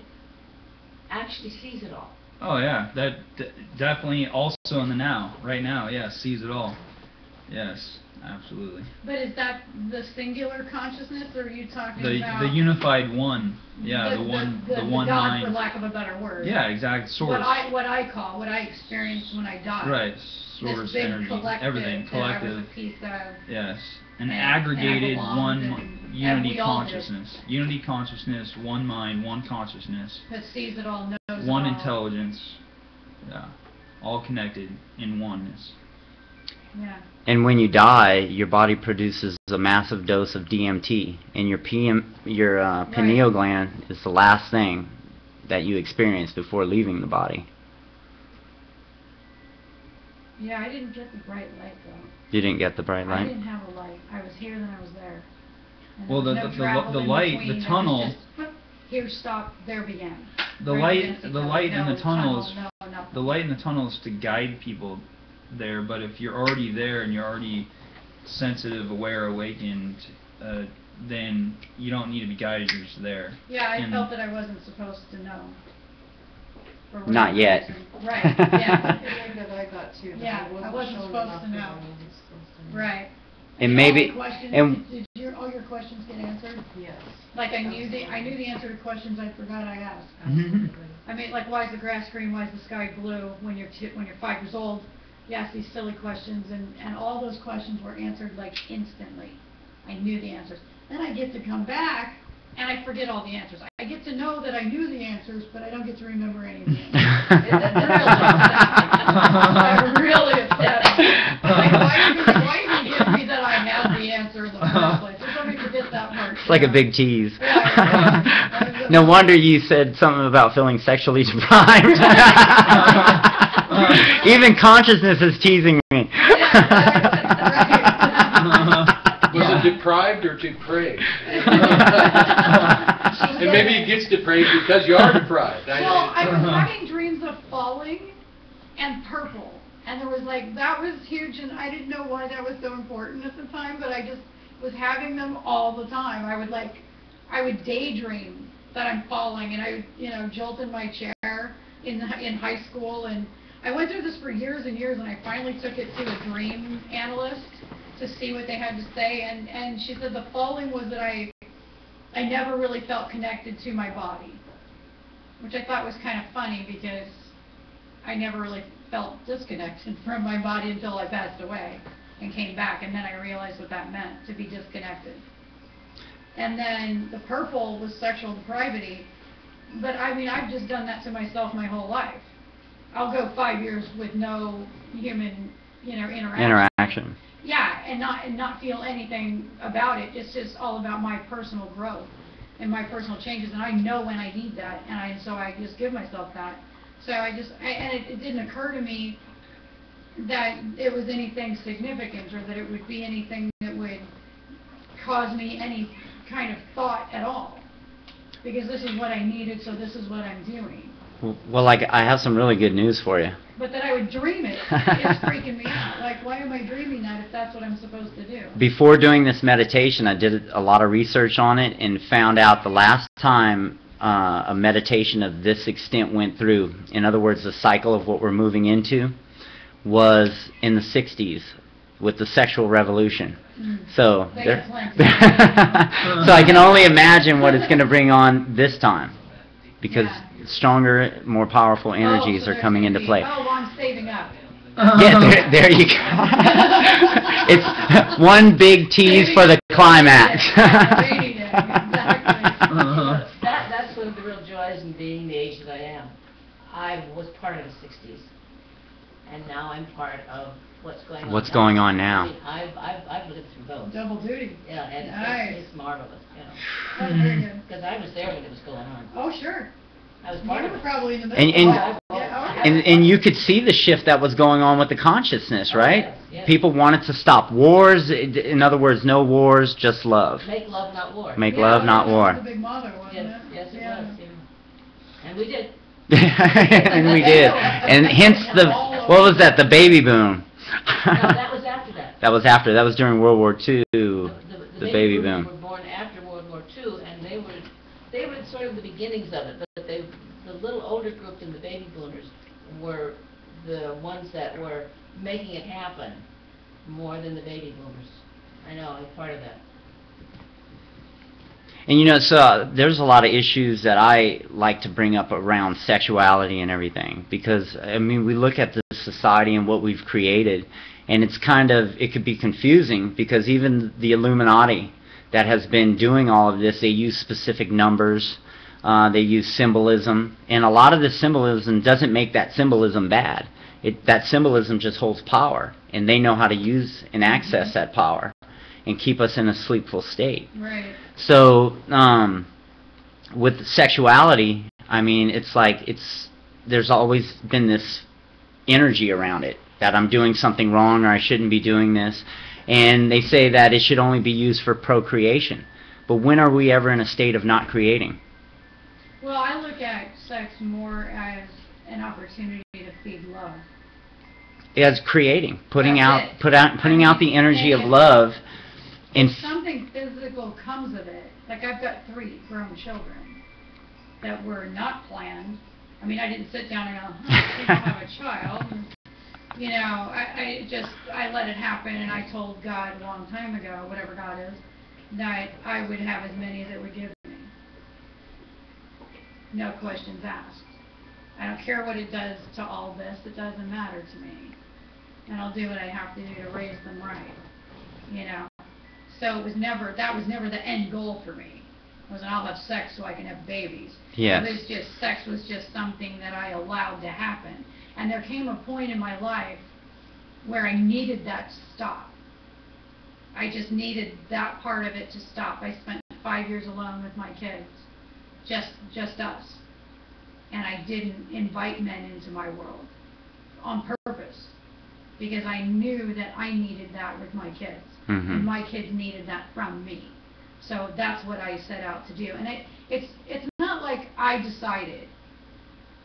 actually sees it all. Oh yeah, that definitely also in the now, right now, yeah, sees it all. Yes, absolutely. But is that the singular consciousness, or are you talking about? The unified one, yeah, the one God, mind. for lack of a better word. Yeah, exactly. Source. What I experienced when I died. Right. This Source, big energy, collective everything, that I was collective. a piece of. Yes, an and I aggregated belonged one and unity we all did. consciousness. Unity consciousness, one mind, one consciousness, That sees it all, knows one it all. intelligence. Yeah, all connected in oneness. Yeah. And when you die, your body produces a massive dose of DMT, and your pineal gland is the last thing that you experience before leaving the body. Yeah, I didn't get the bright light though. You didn't get the bright I light? didn't have a light. I was here, then I was there. And Well, there was no travel in light, between. the It tunnel. was just, here, stop, there began. The Right light, against each the other. light in No the tunnels. tunnel, no, nothing. The light in the tunnel is to guide people there, but if you're already there and you're already sensitive, aware, awakened, then you don't need to be guided, you're just there. Yeah, I And- felt that I wasn't supposed to know. For Not whatever yet. reason. Right, yeah. That I got too, that Yeah, I I wasn't wasn't shown supposed enough to that know. I wasn't supposed to know. Right. And All maybe, the questions, and did all your questions get answered? Yes. Like I knew the answer to questions I forgot I asked. Mhm. I mean, like, why is the grass green? Why is the sky blue? When you're 5 years old, you ask these silly questions, and all those questions were answered like instantly. I knew the answers. Then I get to come back, and I forget all the answers. I get to know that I knew the answers, but I don't get to remember any of the answers. That really upset me. Like, why even give me that I had the answer in the first place? Just let me forget that part. it's like a big tease. Yeah. No wonder you said something about feeling sexually deprived. Even consciousness is teasing me. Was it deprived or depraved? And maybe it gets depraved because you are deprived. Well, I was having dreams of falling and purple. And there was like, that was huge, and I didn't know why that was so important at the time, but I just was having them all the time. I would daydream that I'm falling, and I would, jolt in my chair in high school, and I went through this for years and years, and I finally took it to a dream analyst to see what they had to say, and she said the falling was that I never really felt connected to my body, which I thought was kind of funny because I never really felt disconnected from my body until I passed away and came back, and then I realized what that meant, to be disconnected. And then the purple was sexual depravity, but I mean, I've just done that to myself my whole life. I'll go 5 years with no human, interaction. Yeah, and not feel anything about it. It's just all about my personal growth and my personal changes, and I know when I need that, and so I just give myself that. So it didn't occur to me that it was anything significant or that it would be anything that would cause me any kind of thought at all. Because this is what I needed, so this is what I'm doing. Well, I have some really good news for you. But that I would dream it, it's freaking me out. Like, why am I dreaming that if that's what I'm supposed to do? Before doing this meditation, I did a lot of research on it and found out the last time a meditation of this extent went through, in other words, the cycle of what we're moving into, was in the 60s with the sexual revolution. So, They there, got plenty. so I can only imagine what it's going to bring on this time, because Yeah. stronger, more powerful energies so are there's coming gonna into be- play. Oh, well, I'm saving up. Yeah, there you go. It's one big tease for the climax. Reading it, exactly. That's one of the real joys in being the age that I am. I was part of the 60s, and now I'm part of what's going on. What's going on now? I mean, I've lived through both. Double duty. Yeah, and Nice. it's marvelous, That's very good. because I was there when it was going on. Oh, sure. I was You part of were it. probably in the middle. And- Yeah, okay. And you could see the shift that was going on with the consciousness, right? yes, yes. People wanted to stop wars. In other words, no wars, just love. Make love, not war. Make Yeah, love, not that war. was the big motto, wasn't Yes, it? yes, it Yeah. was, And we did. And we did. And hence what was that, the baby boom? No, that was after that. That was after. That was during World War II, the baby boomers boom. were born after World War II, and they were sort of the beginnings of it, but the little older group than the baby boomers were the ones that were making it happen more than the baby boomers. I know, I'm part of that. And you know, so there's a lot of issues that I like to bring up around sexuality and everything, because I mean, we look at the society and what we've created, and it's kind of, it could be confusing, because even the Illuminati that has been doing all of this, they use specific numbers, they use symbolism, and a lot of the symbolism doesn't make that symbolism bad. That symbolism just holds power, and they know how to use and access that power and keep us in a sleepful state. Right. So, with sexuality, I mean, it's like, there's always been this energy around it, that I'm doing something wrong or I shouldn't be doing this. And they say that it should only be used for procreation. But when are we ever in a state of not creating? Well, I look at sex more as an opportunity to feed love. As creating, putting That's out the energy of love. If something physical comes of it, like I've got 3 grown children that were not planned. I mean, I didn't sit down and go, we don't have a child. And, you know, I let it happen, and I told God a long time ago, whatever God is, that I would have as many as it would give me. No questions asked. I don't care what it does to all this, it doesn't matter to me. And I'll do what I have to do to raise them right, you know. So that was never the end goal for me. It wasn't, I'll have sex so I can have babies. Yes. It was just, sex was just something that I allowed to happen. And there came a point in my life where I needed that to stop. I just needed that part of it to stop. I spent 5 years alone with my kids, just us. And I didn't invite men into my world on purpose, because I knew that I needed that with my kids. Mm-hmm. And my kids needed that from me. So that's what I set out to do. And it's not like I decided.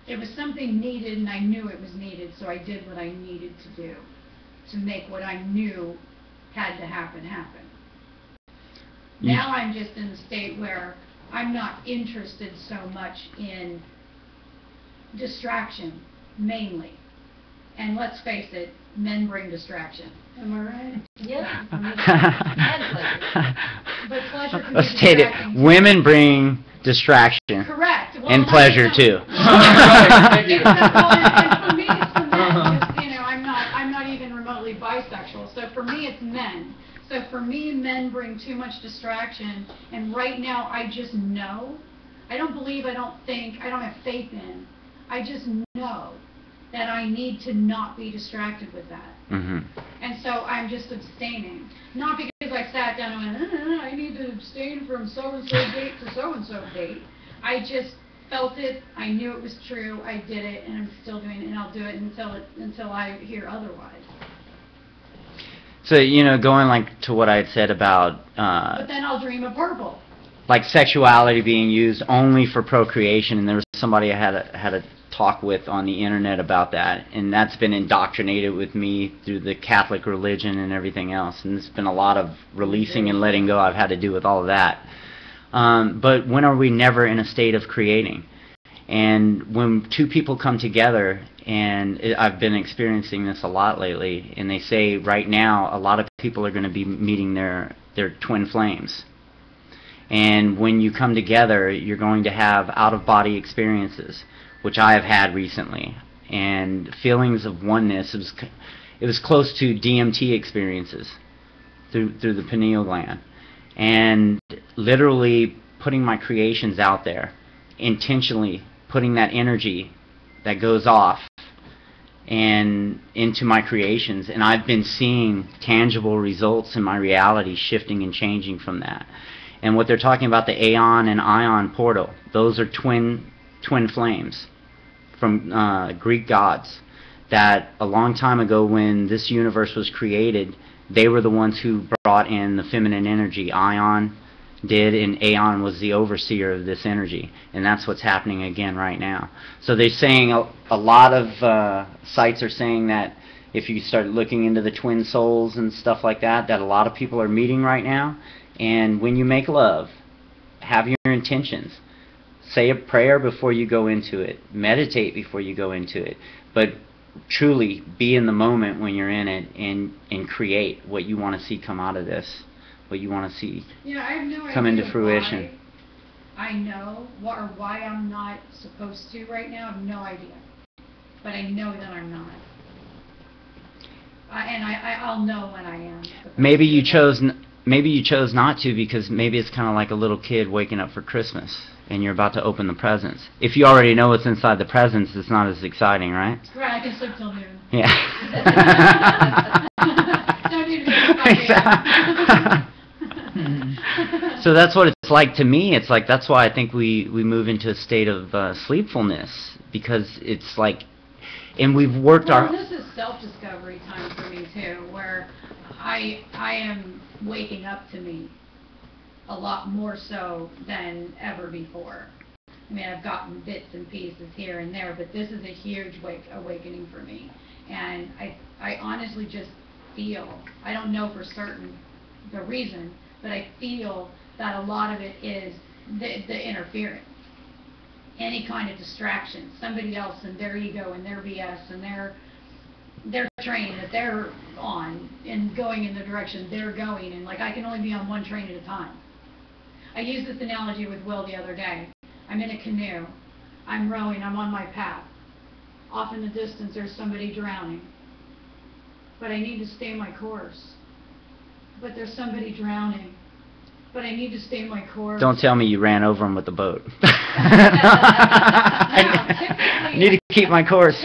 It was something needed, and I knew it was needed, so I did what I needed to do to make what I knew had to happen. Now I'm just in the state where I'm not interested so much in distraction, mainly. And let's face it, men bring distraction. Am I right? Yeah. And pleasure. But pleasure can Let's be state it. distracting, too. Women bring distraction. Correct. Well, And not pleasure so- too. Thank you. And for me, it's the men. Just, you know, I'm not even remotely bisexual. So for me, it's men. So for me, men bring too much distraction. And right now, I just know. I don't believe, I don't think, I don't have faith in. I just know that I need to not be distracted with that. Mm-hmm. And so I'm just abstaining. Not because I sat down and went, I need to abstain from so-and-so date to so-and-so date. I just felt it, I knew it was true, I did it, and I'm still doing it, and I'll do it until I hear otherwise. So, you know, going like to what I had said about But then I'll dream of purple. like sexuality being used only for procreation, and there was somebody I had a talk with on the internet about that, and that's been indoctrinated with me through the Catholic religion and everything else, and there's been a lot of releasing and letting go I've had to do with all of that. But when are we never in a state of creating? And when two people come together, and I've been experiencing this a lot lately, and they say right now a lot of people are going to be meeting their twin flames. And when you come together, you're going to have out-of-body experiences, which I have had recently, and feelings of oneness. It was close to DMT experiences through the pineal gland, and literally putting my creations out there, intentionally putting that energy that goes off and into my creations, and I've been seeing tangible results in my reality shifting and changing from that. And what they're talking about, the aeon and ion portal, those are twin flames from Greek gods, that a long time ago when this universe was created, they were the ones who brought in the feminine energy, ion, did, and Aeon was the overseer of this energy, and that's what's happening again right now. So they're saying a lot of sites are saying that if you start looking into the twin souls and stuff like that, that a lot of people are meeting right now. And when you make love, have your intentions. Say a prayer before you go into it. Meditate before you go into it. But truly be in the moment when you're in it, and create what you want to see come out of this, what you want to see Yeah, I have no come idea into fruition. why I know, or why I'm not supposed to right now. I have no idea. But I know that I'm not. I'll know when I am. Maybe you chose not to, because maybe it's kind of like a little kid waking up for Christmas and you're about to open the presents. If you already know what's inside the presents, it's not as exciting, right? Right, I can sleep till noon. Yeah. Don't need to be up So that's what it's like to me. It's like, that's why I think we move into a state of sleepfulness, because it's like, and we've worked well, our... this is self-discovery time for me too, where I am waking up to me a lot more so than ever before. I mean, I've gotten bits and pieces here and there, but this is a huge awakening for me. And I honestly just feel, I don't know for certain the reason, but I feel that a lot of it is the interference. Any kind of distraction, somebody else and their ego and their BS and their train that they're on and going in the direction they're going, and like I can only be on one train at a time. I used this analogy with Will the other day. I'm in a canoe, I'm rowing, I'm on my path. Off in the distance there's somebody drowning, but I need to stay my course. But there's somebody drowning, but I need to stay my course. Don't tell me you ran over him with the boat. I need to keep my course.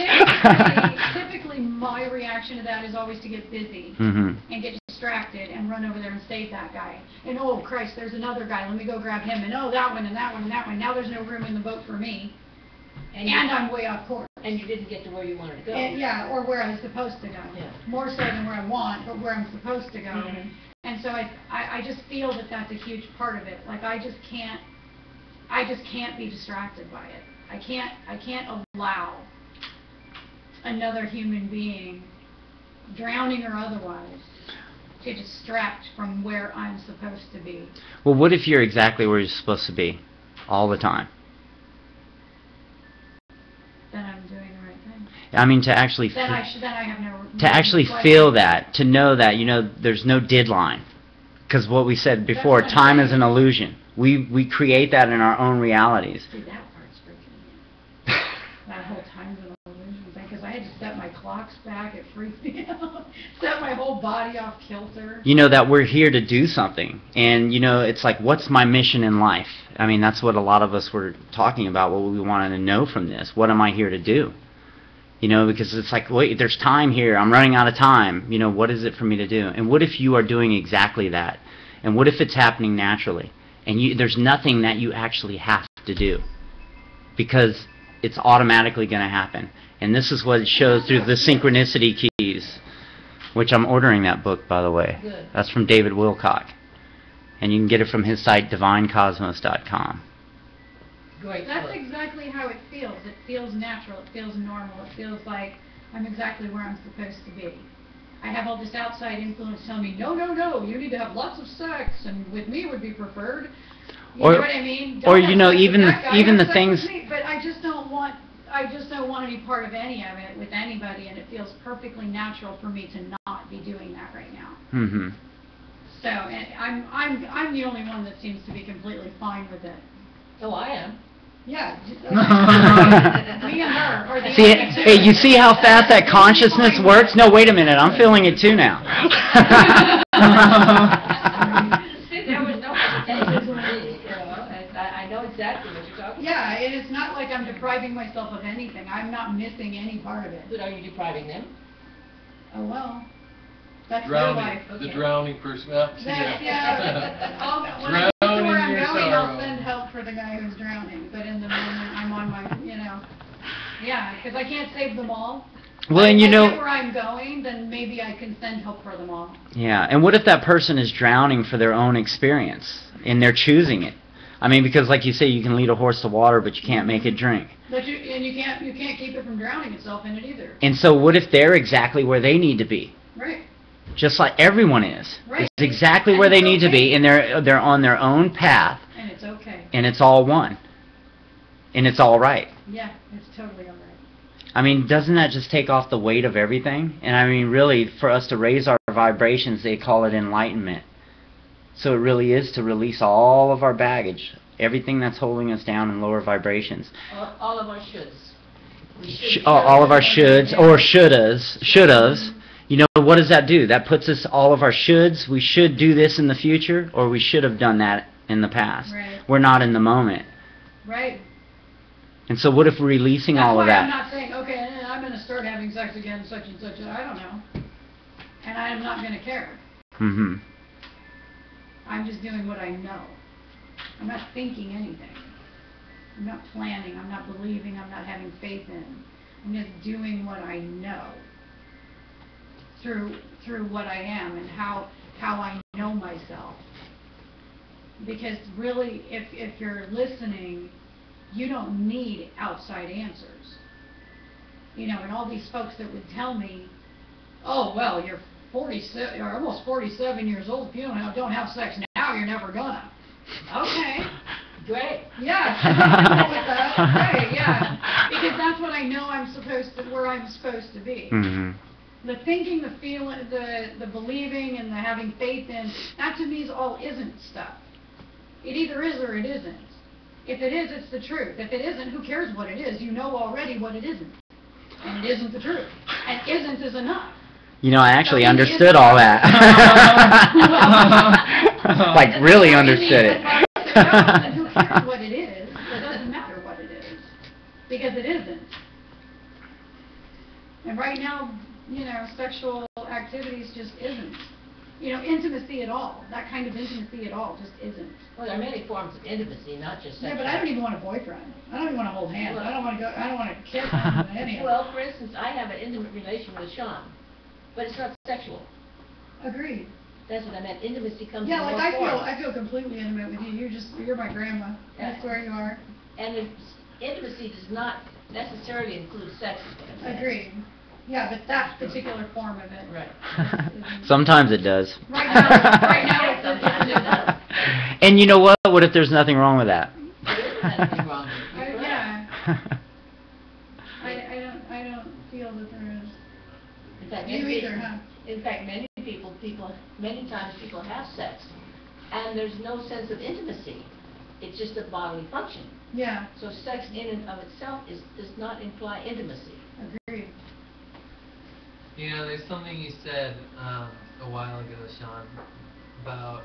Typically my reaction to that is always to get busy and get distracted and run over there and save that guy. And oh Christ, there's another guy, let me go grab him, and oh that one and that one and that one. Now there's no room in the boat for me. And I'm way off course. And you didn't get to where you wanted to go. And, yeah, or where I'm supposed to go. Yeah. More so than where I want, but where I'm supposed to go. And so I just feel that that's a huge part of it. Like I just can't be distracted by it. I can't allow another human being, drowning or otherwise, to distract from where I'm supposed to be. Well, what if you're exactly where you're supposed to be all the time? Then I'm doing the right thing. I mean, to actually Then I have no to actually feel that, to know that, you know, there's no deadline. Because what we said before, That's what I'm time is saying. an illusion. We create that in our own realities. See, that part's freaking me out. That whole time's an illusion thing, because I had to set my clocks back, it freaked me out. Set my whole body off kilter. You know, that we're here to do something. And, you know, it's like, what's my mission in life? I mean, that's what a lot of us were talking about, what we wanted to know from this. What am I here to do? You know, because it's like, wait, there's time here. I'm running out of time. You know, what is it for me to do? And what if you are doing exactly that? And what if it's happening naturally? And there's nothing that you actually have to do, because it's automatically going to happen. And this is what it shows through the synchronicity keys, which I'm ordering that book, by the way. Good. That's from David Wilcock. And you can get it from his site, divinecosmos.com. Great. That's book. exactly how it feels. It feels natural. It feels normal. It feels like I'm exactly where I'm supposed to be. I have all this outside influence telling me, no, no, no, you need to have lots of sex, and with me would be preferred. You know what I mean? Or Don't you know, have sex with even that guy, even have the sex things. with me. But I just don't want to be part of any of it with anybody, and it feels perfectly natural for me to not be doing that right now. Mm-hmm. So, and I'm the only one that seems to be completely fine with it. Oh, I am. Yeah. Me and her. Or the See, other two. hey, you see how fast that consciousness works? No, wait a minute, I'm feeling it too now. There was no hesitation for me, you know, I know exactly what you're talking about. Yeah, and it's not like I'm depriving myself of anything. I'm not missing any part of it. But are you depriving them? Oh, well. That's their Drowning, life. the Okay. drowning person. Well, see That's, ya. when I get to Drown where in I'm your going, I'll sorrow. send help for the guy who's drowning. But in the moment, I'm on my, you know. Yeah, because I can't save them all. Well, and If you I know, get where I'm going, then maybe I can send help for them all. yeah, and what if that person is drowning for their own experience and they're choosing it? I mean, because like you say, you can lead a horse to water, but you can't make it drink. But you can't keep it from drowning itself in it either. And so what if they're exactly where they need to be? Right. Just like everyone is. Right. It's exactly And where they it's need to okay. be, and they're on their own path, And it's okay. and it's all one. And it's all right. Yeah, it's totally all right. I mean, doesn't that just take off the weight of everything? And I mean, really, for us to raise our vibrations, they call it enlightenment. So it really is to release all of our baggage, everything that's holding us down in lower vibrations. All of our shoulds. We should All of our shoulds, or shouldas. You know, what does that do? That puts us, all of our shoulds, we should do this in the future, or we should have done that in the past. Right. We're not in the moment. Right. And so what if we're releasing That's all of why that? I'm not saying, okay, I'm going to start having sex again, such and such. I don't know. And I am not going to care. Mm-hmm. I'm just doing what I know. I'm not thinking anything. I'm not planning. I'm not believing. I'm not having faith in. I'm just doing what I know through what I am and how I know myself. Because really, if you're listening, you don't need outside answers. You know, and all these folks that would tell me, oh, well, you're 47, or almost 47 years old. If you don't have sex now, you're never gonna. Okay. Great. Yeah. I'm cool with that. Great, yeah. Because that's what I know where I'm supposed to be. Mm-hmm. The thinking, the feeling, the believing, and the having faith in, that to me is all isn't stuff. It either is or it isn't. If it is, it's the truth. If it isn't, who cares what it is? You know already what it isn't. And it isn't the truth. And isn't is enough. You know, I actually So understood all that. Like, really understood it. And who cares what it is? It doesn't matter what it is. Because it isn't. And right now, you know, sexual activities just isn't. You know, intimacy at all. That kind of intimacy at all just isn't. Well, there are many forms of intimacy, not just Yeah, sexual. but I don't even want a boyfriend. I don't even want to hold hands. I don't want to kiss any of them. Well, for instance, I have an intimate relation with Sean, but it's not sexual. Agreed. That's what I meant. Intimacy comes Yeah, in like more forms. I feel completely intimate with you. You're my grandma. That's where you are. And intimacy does not necessarily include sex. is what I'm saying. Agreed. Yeah, but that particular form of it. Right. Sometimes it does. Right now it's Sometimes it does. And you know what? What if there's nothing wrong with that? There isn't anything wrong with it. Yeah. I don't feel that there is. In fact, You many either, people- huh? In fact, many times people have sex, and there's no sense of intimacy. It's just a bodily function. Yeah. So sex in and of itself does not imply intimacy. Agreed. You know, there's something you said a while ago, Sean, about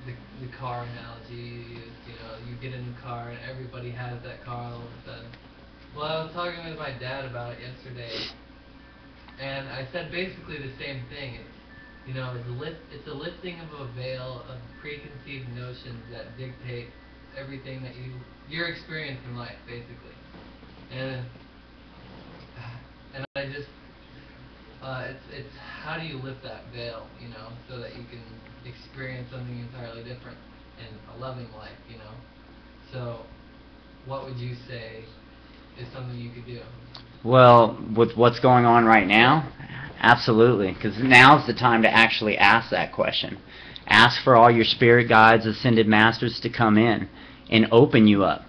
the car analogy. You know, you get in the car and everybody has that car all of a sudden. Well, I was talking with my dad about it yesterday, and I said basically the same thing. You know, it's a lifting of a veil of preconceived notions that dictate everything that your experience in life, basically. And I just, it's how do you lift that veil, you know, so that you can experience something entirely different in a loving life, you know. So, what would you say is something you could do? Well, with what's going on right now, absolutely, because now's the time to actually ask that question. Ask for all your spirit guides, ascended masters to come in and open you up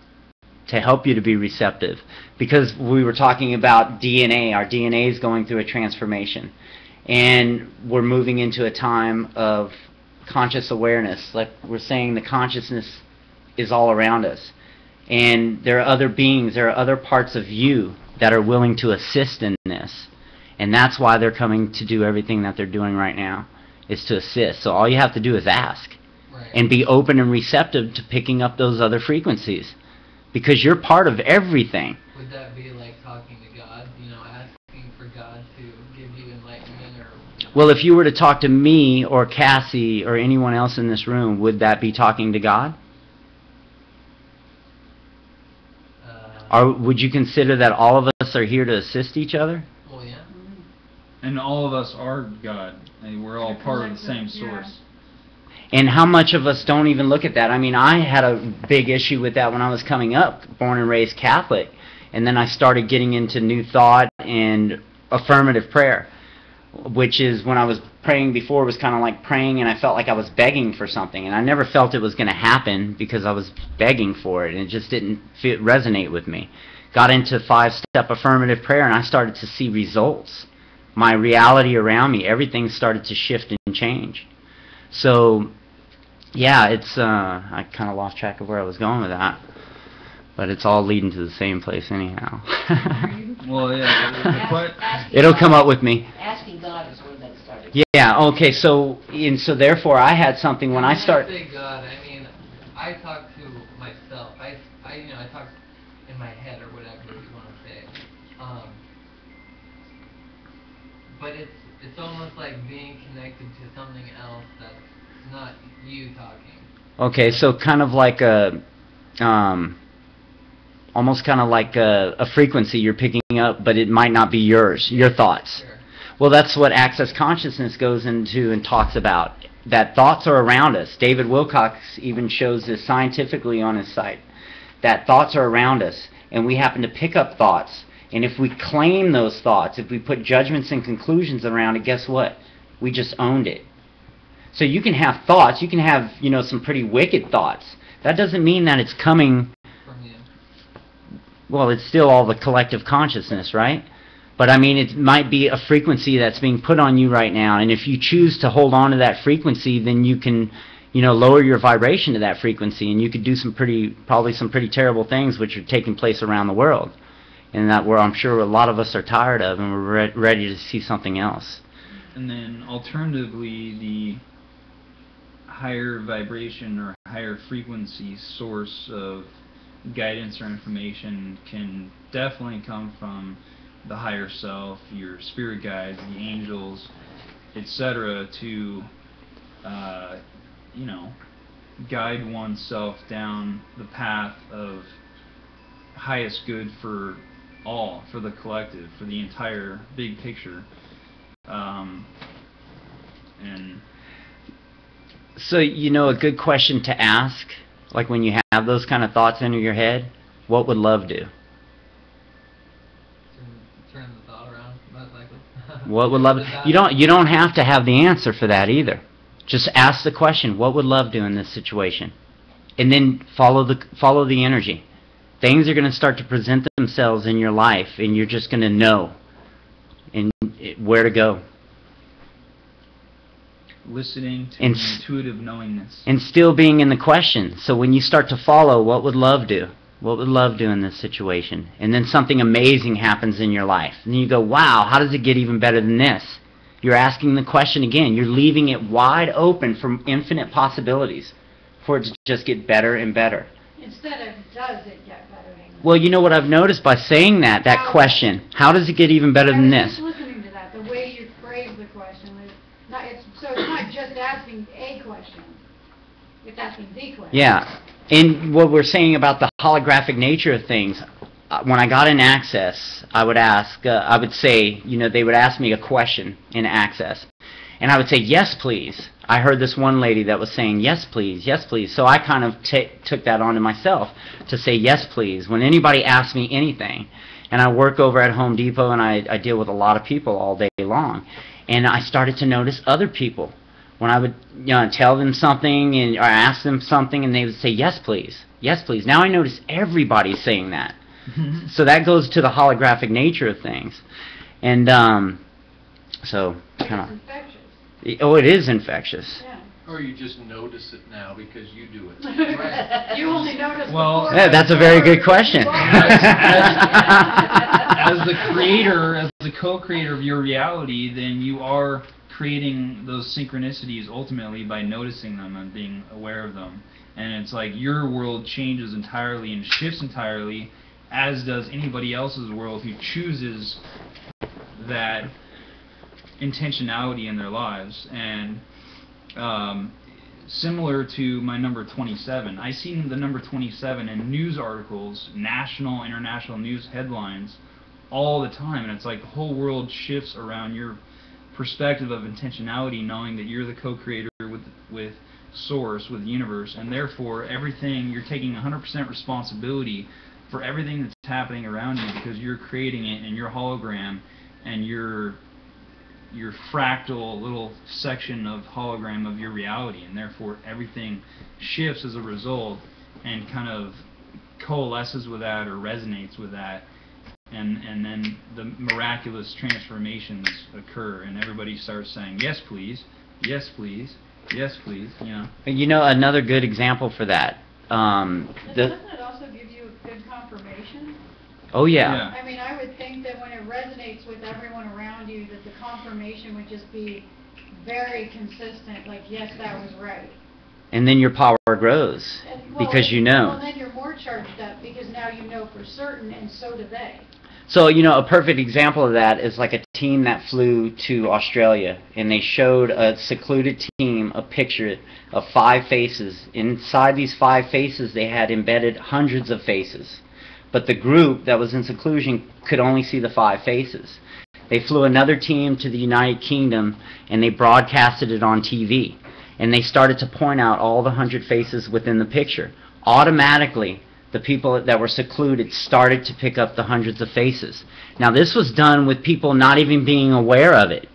to help you to be receptive. Because we were talking about DNA. Our DNA is going through a transformation. And we're moving into a time of conscious awareness. Like we're saying, the consciousness is all around us. And there are other beings, there are other parts of you that are willing to assist in this. And that's why they're coming to do everything that they're doing right now, is to assist. So all you have to do is ask. Right. And be open and receptive to picking up those other frequencies. Because you're part of everything. Would that be like talking to God, you know, asking for God to give you enlightenment or... Well, if you were to talk to me or Cassie or anyone else in this room, would that be talking to God? Or would you consider that all of us are here to assist each other? Well, yeah. And all of us are God. And we're all You're part of the same collective, yeah. source. And how much of us don't even look at that? I mean, I had a big issue with that when I was coming up, born and raised Catholic. And then I started getting into New Thought and affirmative prayer, which is when I was praying before, it was kind of like praying and I felt like I was begging for something. And I never felt it was going to happen because I was begging for it, and it just didn't resonate with me. Got into 5-step affirmative prayer and I started to see results. My reality around me, everything started to shift and change. So, yeah, it's, I kind of lost track of where I was going with that. But it's all leading to the same place anyhow. Well, yeah. It'll come up with me. Asking God is where that started. Yeah, okay, so therefore I had something when I start... When I say God, I mean, I talk to myself. I talk in my head or whatever you want to say. But it's almost like being connected to something else that's not you talking. Okay, so kind of like a... almost kind of like a frequency you're picking up, but it might not be yours, your thoughts. Sure. Well, that's what access consciousness goes into and talks about, that thoughts are around us. David Wilcox even shows this scientifically on his site, that thoughts are around us, and we happen to pick up thoughts. And if we claim those thoughts, if we put judgments and conclusions around it, guess what? We just owned it. So you can have thoughts, you can have, some pretty wicked thoughts. That doesn't mean that it's coming... Well, it's still all the collective consciousness, right? But I mean, it might be a frequency that's being put on you right now, and if you choose to hold on to that frequency, then you can, lower your vibration to that frequency, and you could do probably some pretty terrible things which are taking place around the world, and that I'm sure a lot of us are tired of, and we're ready to see something else. And then alternatively, the higher vibration or higher frequency source of guidance or information can definitely come from the higher self, your spirit guides, the angels, etc., to guide oneself down the path of highest good for all, for the collective, for the entire big picture. And so, a good question to ask, like when you have those kind of thoughts into your head, what would love do? Turn the thought around, most likely. What would love... You don't have to have the answer for that either. Just ask the question, what would love do in this situation? And then follow the energy. Things are going to start to present themselves in your life, and you're just going to know where to go. Listening to And intuitive knowingness. And still being in the question. So when you start to follow, what would love do? What would love do in this situation? And then something amazing happens in your life. And you go, wow, how does it get even better than this? You're asking the question again. You're leaving it wide open for infinite possibilities for it to just get better and better. Instead of, does it get better than this? Well, you know what I've noticed by saying that question, how does it get even better than I was this? just listening to that, the way you phrase the question. So it's not just asking a question, it's asking the question. Yeah. And what we're saying about the holographic nature of things, when I got in Access, I would say, they would ask me a question in Access. And I would say, yes, please. I heard this one lady that was saying, yes, please, yes, please. So I kind of took that onto myself to say, yes, please, when anybody asks me anything. And I work over at Home Depot, and I deal with a lot of people all day long. And I started to notice other people. When I would tell them something or ask them something, and they would say, yes, please, yes, please. Now I notice everybody saying that. So that goes to the holographic nature of things. And so kind of... Oh, it is infectious. Yeah. Or you just notice it now because you do it. Right. You only notice Well, before. Yeah, that's a very good question. As the creator, as the co-creator of your reality, then you are creating those synchronicities ultimately by noticing them and being aware of them. And it's like your world changes entirely and shifts entirely, as does anybody else's world who chooses that intentionality in their lives. And similar to my number 27, I see the number 27 in news articles, international news headlines all the time, and it's like the whole world shifts around your perspective of intentionality, knowing that you're the co-creator with Source, with the universe, and therefore everything, you're taking 100% responsibility for everything that's happening around you, because you're creating it in your hologram and your fractal little section of hologram of your reality, and therefore everything shifts as a result and kind of coalesces with that or resonates with that, and then the miraculous transformations occur and everybody starts saying yes please, yes please, yes please, you know. You know, another good example for that, Doesn't it also give you a good confirmation? oh yeah. I mean, I would think that when it resonates with everyone around you, that the confirmation would just be very consistent, like, yes, that was right. And then your power grows, And, well, because you know. Well, then you're more charged up, because now you know for certain, and so do they. So, you know, a perfect example of that is like a team that flew to Australia, and they showed a secluded team a picture of 5 faces. Inside these 5 faces, they had embedded hundreds of faces. But the group that was in seclusion could only see the 5 faces. They flew another team to the United Kingdom, and they broadcasted it on TV. And they started to point out all the 100 faces within the picture. Automatically, the people that were secluded started to pick up the hundreds of faces. Now, this was done with people not even being aware of it.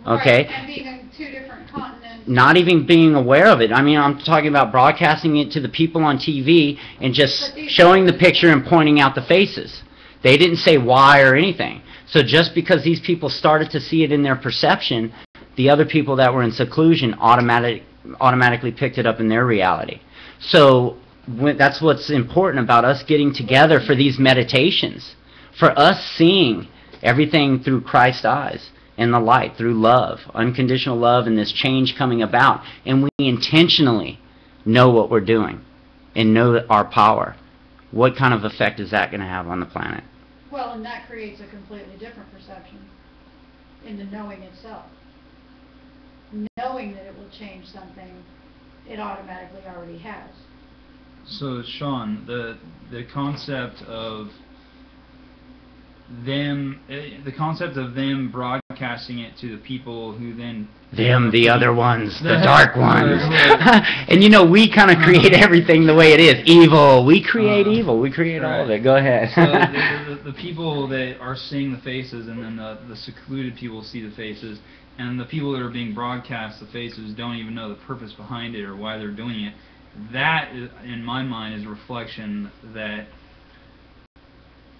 Okay? Right, and being in 2 different continents. Not even being aware of it. I mean, I'm talking about broadcasting it to the people on TV and just showing the picture and pointing out the faces. They didn't say why or anything. So just because these people started to see it in their perception, the other people that were in seclusion automatically picked it up in their reality. So that's what's important about us getting together for these meditations, for us seeing everything through Christ's eyes and the light, through love, unconditional love, and this change coming about. And we intentionally know what we're doing and know our power. What kind of effect is that going to have on the planet? Well, and that creates a completely different perception in the knowing itself. Knowing that it will change something, it automatically already has. So Sean, the concept of them broadcasting it to the people who then The other ones, the dark ones. And you know, we kind of create everything the way it is. Evil. We create evil. We create all of it. Go ahead. So the people that are seeing the faces, and then the secluded people see the faces, and the people that are being broadcast the faces don't even know the purpose behind it or why they're doing it. That, in my mind, is a reflection that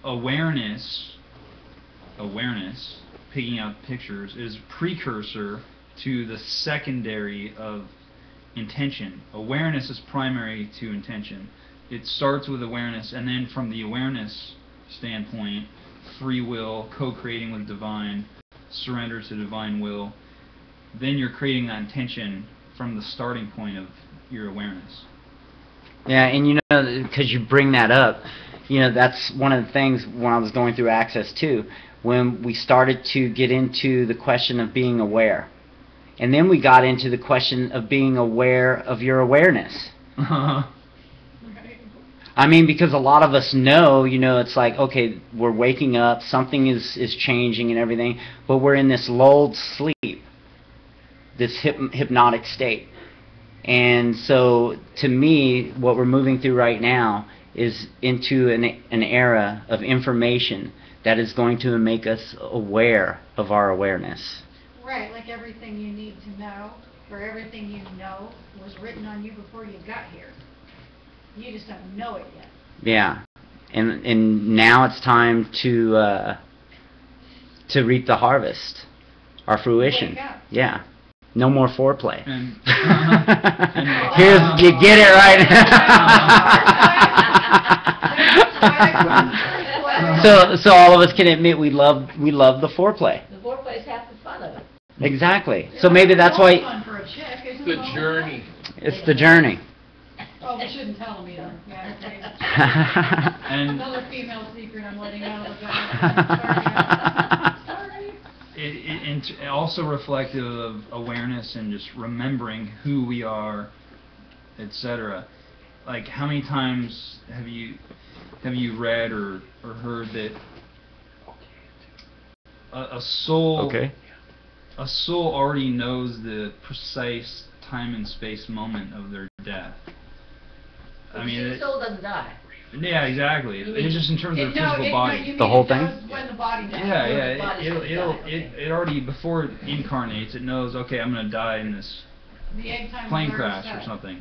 awareness, picking out pictures, is precursor to the secondary of intention. Awareness is primary to intention. It starts with awareness, and then from the awareness standpoint, free will, co-creating with divine, surrender to divine will, then you're creating that intention from the starting point of your awareness. Yeah, and you know, because you bring that up, you know, that's one of the things when I was going through Access 2, when we started to get into the question of being aware. And then we got into the question of being aware of your awareness. I mean, because a lot of us know, you know, it's like, okay, we're waking up, something is changing and everything, but we're in this lulled sleep, this hypnotic state. And so, to me, what we're moving through right now is into an era of information that is going to make us aware of our awareness. Right, like everything you need to know, or everything you know, was written on you before you got here. You just don't know it yet. Yeah, and now it's time to reap the harvest, our fruition. Wake up. Yeah, no more foreplay. And Here's, you get it right. So all of us can admit we love the foreplay. The foreplay is half the fun of it. Exactly. So maybe that's why Fun for a chick, isn't The it? journey. it's the journey. Oh, we shouldn't tell them either. Yeah, okay. And Another female secret I'm letting out of the bag. Sorry. it's also reflective of awareness and just remembering who we are, etc. Like, how many times have you read or heard that a soul Okay. a soul already knows the precise time and space moment of their death. But I you mean, see, the soul doesn't die. yeah, exactly. You It's mean- just in terms of the No, physical body. you The mean whole it thing? does when the body dies. Yeah, When yeah. the body's It'll, gonna it'll, die, it, okay. it already before it incarnates, it knows. Okay, I'm gonna die in this The egg time plane is already crash or set. something.